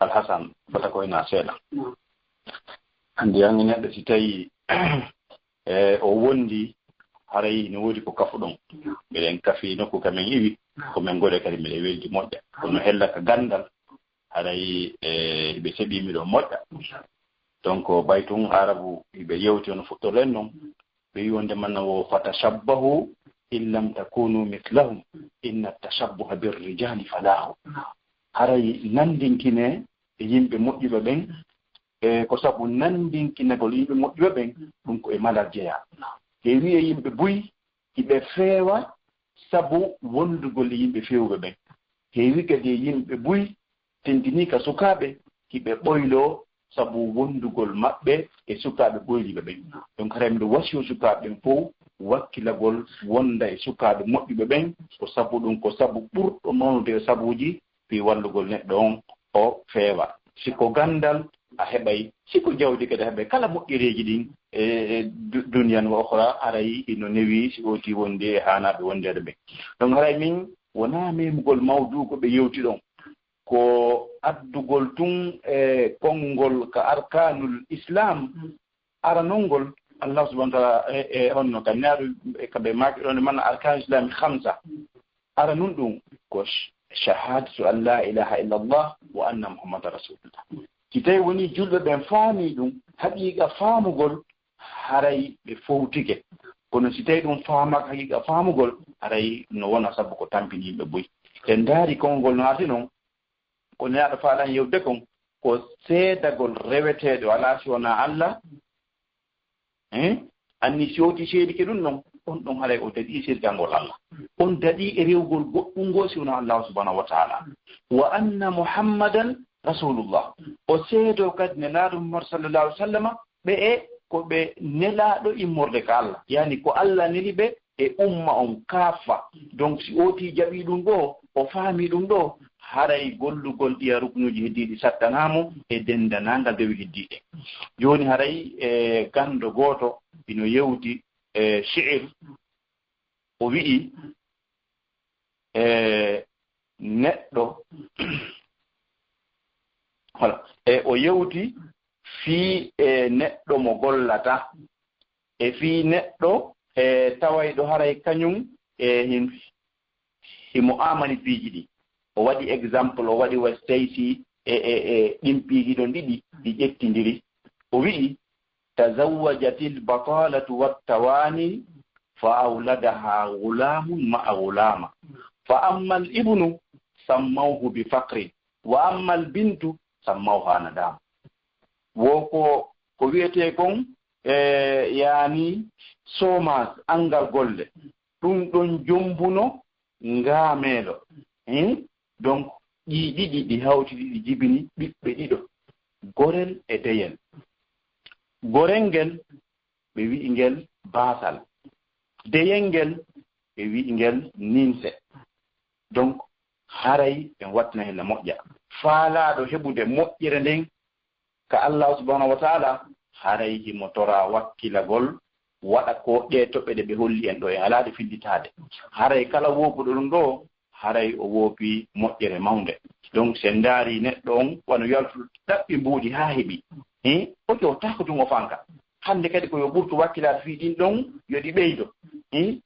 S2: الحسن بتكوينا سيلا. نعم. عندي أنا نبتدي أوندي haray no wodi ko kafudon bilen kafi no ko kamen yiwi ko men gode kadi mi weldi modda kono hella ka gandal haray be sebi mi do modda donc baytun arabu be yewti on futto len non be yonde man wo fatashabbahu in lam takunu mithlahum inna at-tashabbuha bir-rijali falahu haray nandinkine e yimbe moddibe ben ko sabu nandinkine ko yimbe moddibe ben dum ko e malarjeya e wiye yimɓe buy hiɓe feewa sabu wondugol yimɓe fewɓe ɓen heewi kadi yimɓe buy tendini ka sukaaɓe hiɓe ɓoylo sabu wondugol maɓɓe e sukaaɓe ɓoyliɓe ɓen donc hara miɗo wasio sukaaɓe ɓen fof wakkilagol wonda e sukaaɓe moƴƴuɓe ɓen ko sabu ɗum ko sabu ɓurɗo mawnude e sabuuji fi wallugol neɗɗo on o feewa siko gandal a heɓay siko jawdi kadi heɓay kala moƴƴereeji ɗin e duniyan wa okhra aray ino newi si oti wonde e hanaɓe wondede ɓe donc haray min wona memugol mawdu ko ɓe yewti ɗon ko addugol tun e konngol ka arkanul islam aranolngol allah subahana taala e honno ka naaru kaɓe maki ɗon mana arkanul islami hamsa ara nun ɗum ko shahadatu an la ilaha illa allah wa anna muhammada rasulullah si tawi woni julɓe ɓen faami ɗum haqiqa faamugol haray ɓe fowtike kono si tawi ɗum faamaka haqiqa faamugol haray no wona sabu ko tampini yimɓe boyi e ndaari konngol no arti noon ko neaɗo faaɗan yewde kon ko seedagol reweteeɗo alaa si wona allah anni si owti seedike ɗum noon on ɗon haray o daɗii seedgangol allah on daɗii e rewgol goɗɗum ngoo si wona allahu subahanahu wa taala wa anna muhammadan rasulullah o seedo kadi ne laaɗo muhammad sallallahu alih w sallam ɓe e
S6: ko ɓe nelaɗo immorde ka Allah yani ko Allah neli ɓe e umma on kaafa donc si oti jaɓi ɗum ɗo o faami ɗum ɗo haray gollugol ɗiya ruknuji heddiɗi sattanamo e dendanangal dewi heddiɗe joni haray e gando goto ino yewti e shi'ir o wi'i neɗɗo voilà e o yewti fii e neɗɗo mo gollata e fii neɗɗo e tawayɗo haray kañum e himo amani piiji ɗi o waɗi exemple o waɗi wa staysi e ɗin piiji ɗon ɗiɗi ɗi ƴettindiri o wi'i tazawwajatil batalatu wattawani fa awladaha gulamun ma'a gulama fa amma al ibnu sammawhu bi faqrin wa amma al bintu sammawha nadama wo ko wiyete kon yani somas angal golle ɗum ɗon jombuno ngaameelo donc ɗi ɗiɗi ɗi hawti ɗiɗi jibini ɓiɓɓe ɗiɗo gorel e deyel gorel ngel ɓe wi'i ngel baasal deyel ngel ɓe wi'i ngel ninse donc haray ɓe watna hella moƴƴa faalaaɗo heɓude moƴƴere nden ka Allah subhanahu wa ta'ala haray himo tora wakkilagol waɗa ko ɗe toɓɓe ɗe ɓe holli en ɗo e halaade fillitaade haray kala woopuɗo ɗum ɗo haray o woopi moƴƴere mawnde donc sen ndaari neɗɗo on wano yaltu ɗaɓɓi mbuuɗi haa heɓi o ƴewtaako tun o fanka hannde kadi ko yo ɓurtu wakkilaade fii ɗin ɗon yo ɗi ɓeydo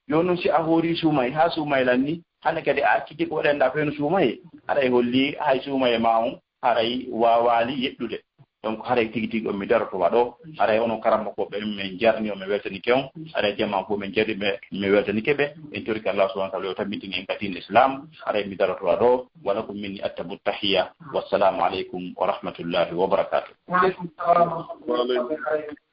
S6: yo noon si a hoori suumay haa suumaylan ni hannde kadi a acciti ko waɗannda ko heno suumaye haray holli hay suumaye ma on haray waawaali yeɗɗude donc haray tigi tigi on mi daroto waɗo haray onon karamma ko ɓe min jarni o mi weltanike on haray jamma fof min jarri ɓe mi weltanike ɓe en torki Allah subhanahu wa ta'ala yo tabbitini en katin islam haray mi daroto waɗo wala ko minni attabu tahiyya wassalamu aleykum wa rahmatullahi wa barakatuh
S5: وعليكم السلام ورحمة الله وبركاته.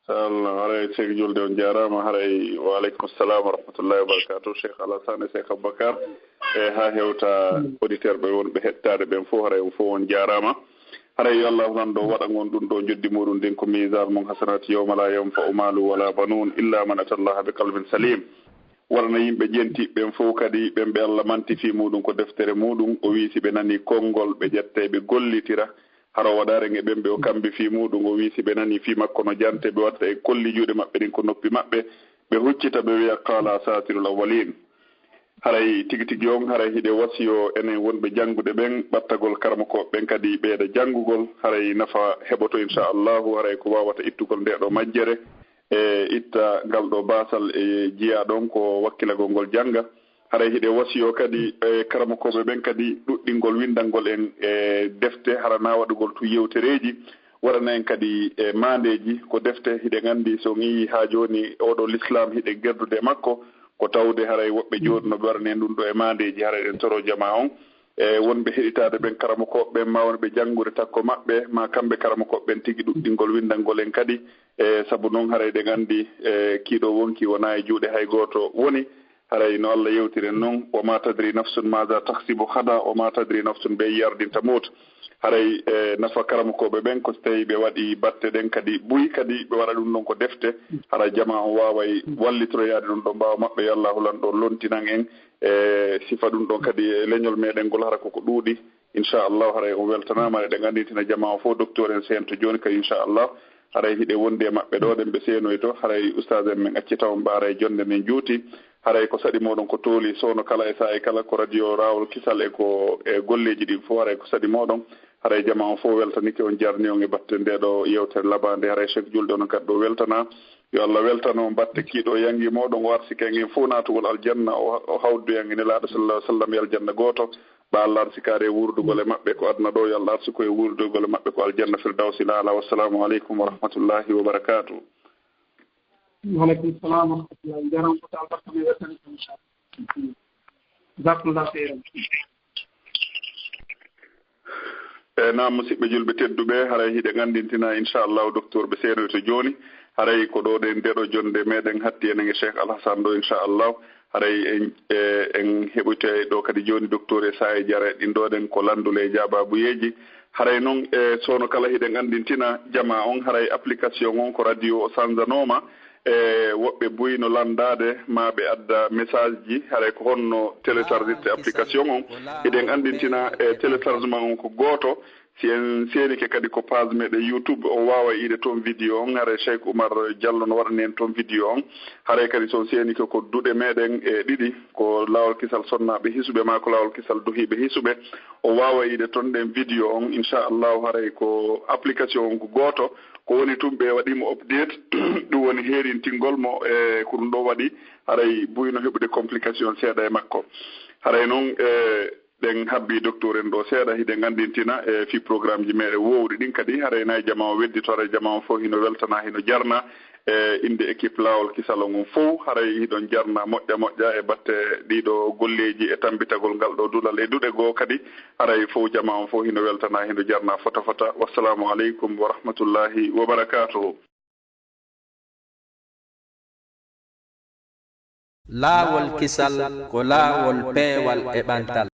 S3: Allah haray Cheikh Julde on jarama haray wa aleykum assalam wa rahmatullahi wa barakatuh Cheikh Alassane Cheikh Aboubacar e ha hewta auditeur ɓe wonɓe hettade ɓen fof haray on fof on jarama haray yo Allah nan ɗo waɗa gon ɗum ɗo joddi muɗum ndin ko misal mon hasanati yawma la yanfa'u malu wala banun illa man atallaha bi qalbin salim warna yimɓe jenti ɓen fof kadi ɓen ɓe Allah mantifi muɗum ko deftere muɗum o wi si ɓe nani konngol ɓe ƴette ɓe gollitira haro waɗare nge ɓen ɓe o kambi fi muɗum o wi si ɓe nani fi makko no jante ɓe watta e kolli juuɗe maɓɓe ɗin ko noppi maɓɓe ɓe huccita ɓe wiya qala satirul awwalin haray tigi tigi on haray hiɗe wasiyo enen wonɓe janngude ɓen ɓattagol karmakoɓe ɓen kadi ɓeeɗa janngugol haray nafa heɓoto inchallahu haray ko wawata ittugol ndeɗo majjere e itta ngal ɗo basal e jiya ɗon ko wakkilagol ngol jannga haray hiɗe wasiyo kadi e karmakoɓe ɓen kadi ɗuɗɗingol windalngol en e defte harana waɗugol tu yewtereji waɗana en kadi e mandeji ko defte hiɗe gandi so yi ha joni oɗo l'islam hiɗe gerdude makko ko tawde haray woɓɓe joni no ɓe waɗane ɗum ɗo e mandeji haray ɗen toro jama on e wonɓe heɗitade ɓen karmakoɓe ɓen ma wonɓe janngude takko maɓɓe ma kamɓe karmakoɓe ɓen tigui ɗuɗɗingol windalngol en kadi e saabu noon haray ɗe gandi e kiiɗo wonki wona e juuɗe hay goto woni haray no Allah yewtiren noon wa ma tadri nafsun maza tahsibu hada wa ma tadri nafsun be yardinta mawt haray nafa karamakoɓe ɓen ko so tawi ɓe waɗi batte ɗen kadi ɓuyi kadi ɓe waɗa ɗum ɗon ko defte haray jama on waway wallitoroyade ɗum ɗo mbawa maɓɓe yo Allah hulan ɗo lontinan en e sifa ɗum ɗon kadi e leñol meɗen ngol hara koko ɗuuɗi inchallahu haray on weltanama eɗen ganditina jama o fof docteur en seento joni kadi inchallah haray hiɗe wondi e maɓɓe ɗo ɗen ɓe seenoy to haray oustage en men accita on mbaara e jonde men juuti haray ko saɗi moɗon ko tooli sowno kala e saa e kala ko radio rawol kisal e ko e golleji ɗi fof haray ko saɗi moɗon haray jama on fof weltanike on jarni on e batte ndeɗo yewtere labande haray Cheikh Julde on kadi ɗo weltana yo Allah weltano batte kiiɗo yangi moɗon o arsike en fof natugol aljanna o hawduyange nelaɗo sallallahu alih w sallam e aljanna goto ɓa Allah arsikade e wurdugol e maɓɓe ko aduna ɗo yo Allah arsiko e wurdugol e maɓɓe ko aljanna firdawsi laala wassalamu aleykum wa rahmatullahi wa barakatuh.
S5: وعليكم السلام ورحمة الله وبركاته. جرام فتاة بركة بيوتنا إن شاء الله. جزاكم الله خيرا.
S3: naam musidɓe julɓe tedduɓe haray hiɗe gandintina inchallahu docteur ɓe seenoy to joni haray ko ɗo ɗen ndeɗo jonde meɗen hatti enen e Cheikh Alassane ɗo inchallahu haray en heɓoyte ɗo kadi joni docteur e Saye Diarra ɗin ɗoɗen ko landule jababuyeji haray noon sono kala hiɗen andintina jama on haray application on ko radio o sanzanoma woɓɓe buyno landade ma ɓe adda message ji haray ko honno téléchargirte application on eɗen andintina téléchargement on ko goto si en seenike kadi ko page meɗe YouTube o wawa yiide toon vidéo on haray Cheikh Oumar Diallo no waɗani en toon vidéo on haray kadi son seenike ko duuɗe meɗen ɗiɗi ko lawol kisal sonnaɓe hisuɓe ma ko lawol kisal duhiɓe hisuɓe o wawa yiide toon ɗen vidéo on inchallahu haray ko application on ko goto ko woni tum ɓe waɗimo update ɗum woni herintingol mo ko ɗum ɗo waɗi haray buyno heɓude complication seeɗa e makko haray noon ɗen habbi docteur en ɗo seeɗa hiɗen andintina fi programme ji meɗe wowɗi ɗin kadi haray nayi jama o wedditore jama o fof hino weltana hino jarna inde équipe lawol kisalo ngon fof haray hiɗon jarna moƴƴa e batte ɗiɗo golleji e tambitagol ngal ɗo duɗal e duɗe goo kadi haray fof jama on fof hino weltana hino jarna fota wassalamu aleykum wa rahmatullahi wa barakatuhu.
S1: Laawol kisal ko laawol peewal e ɓantal.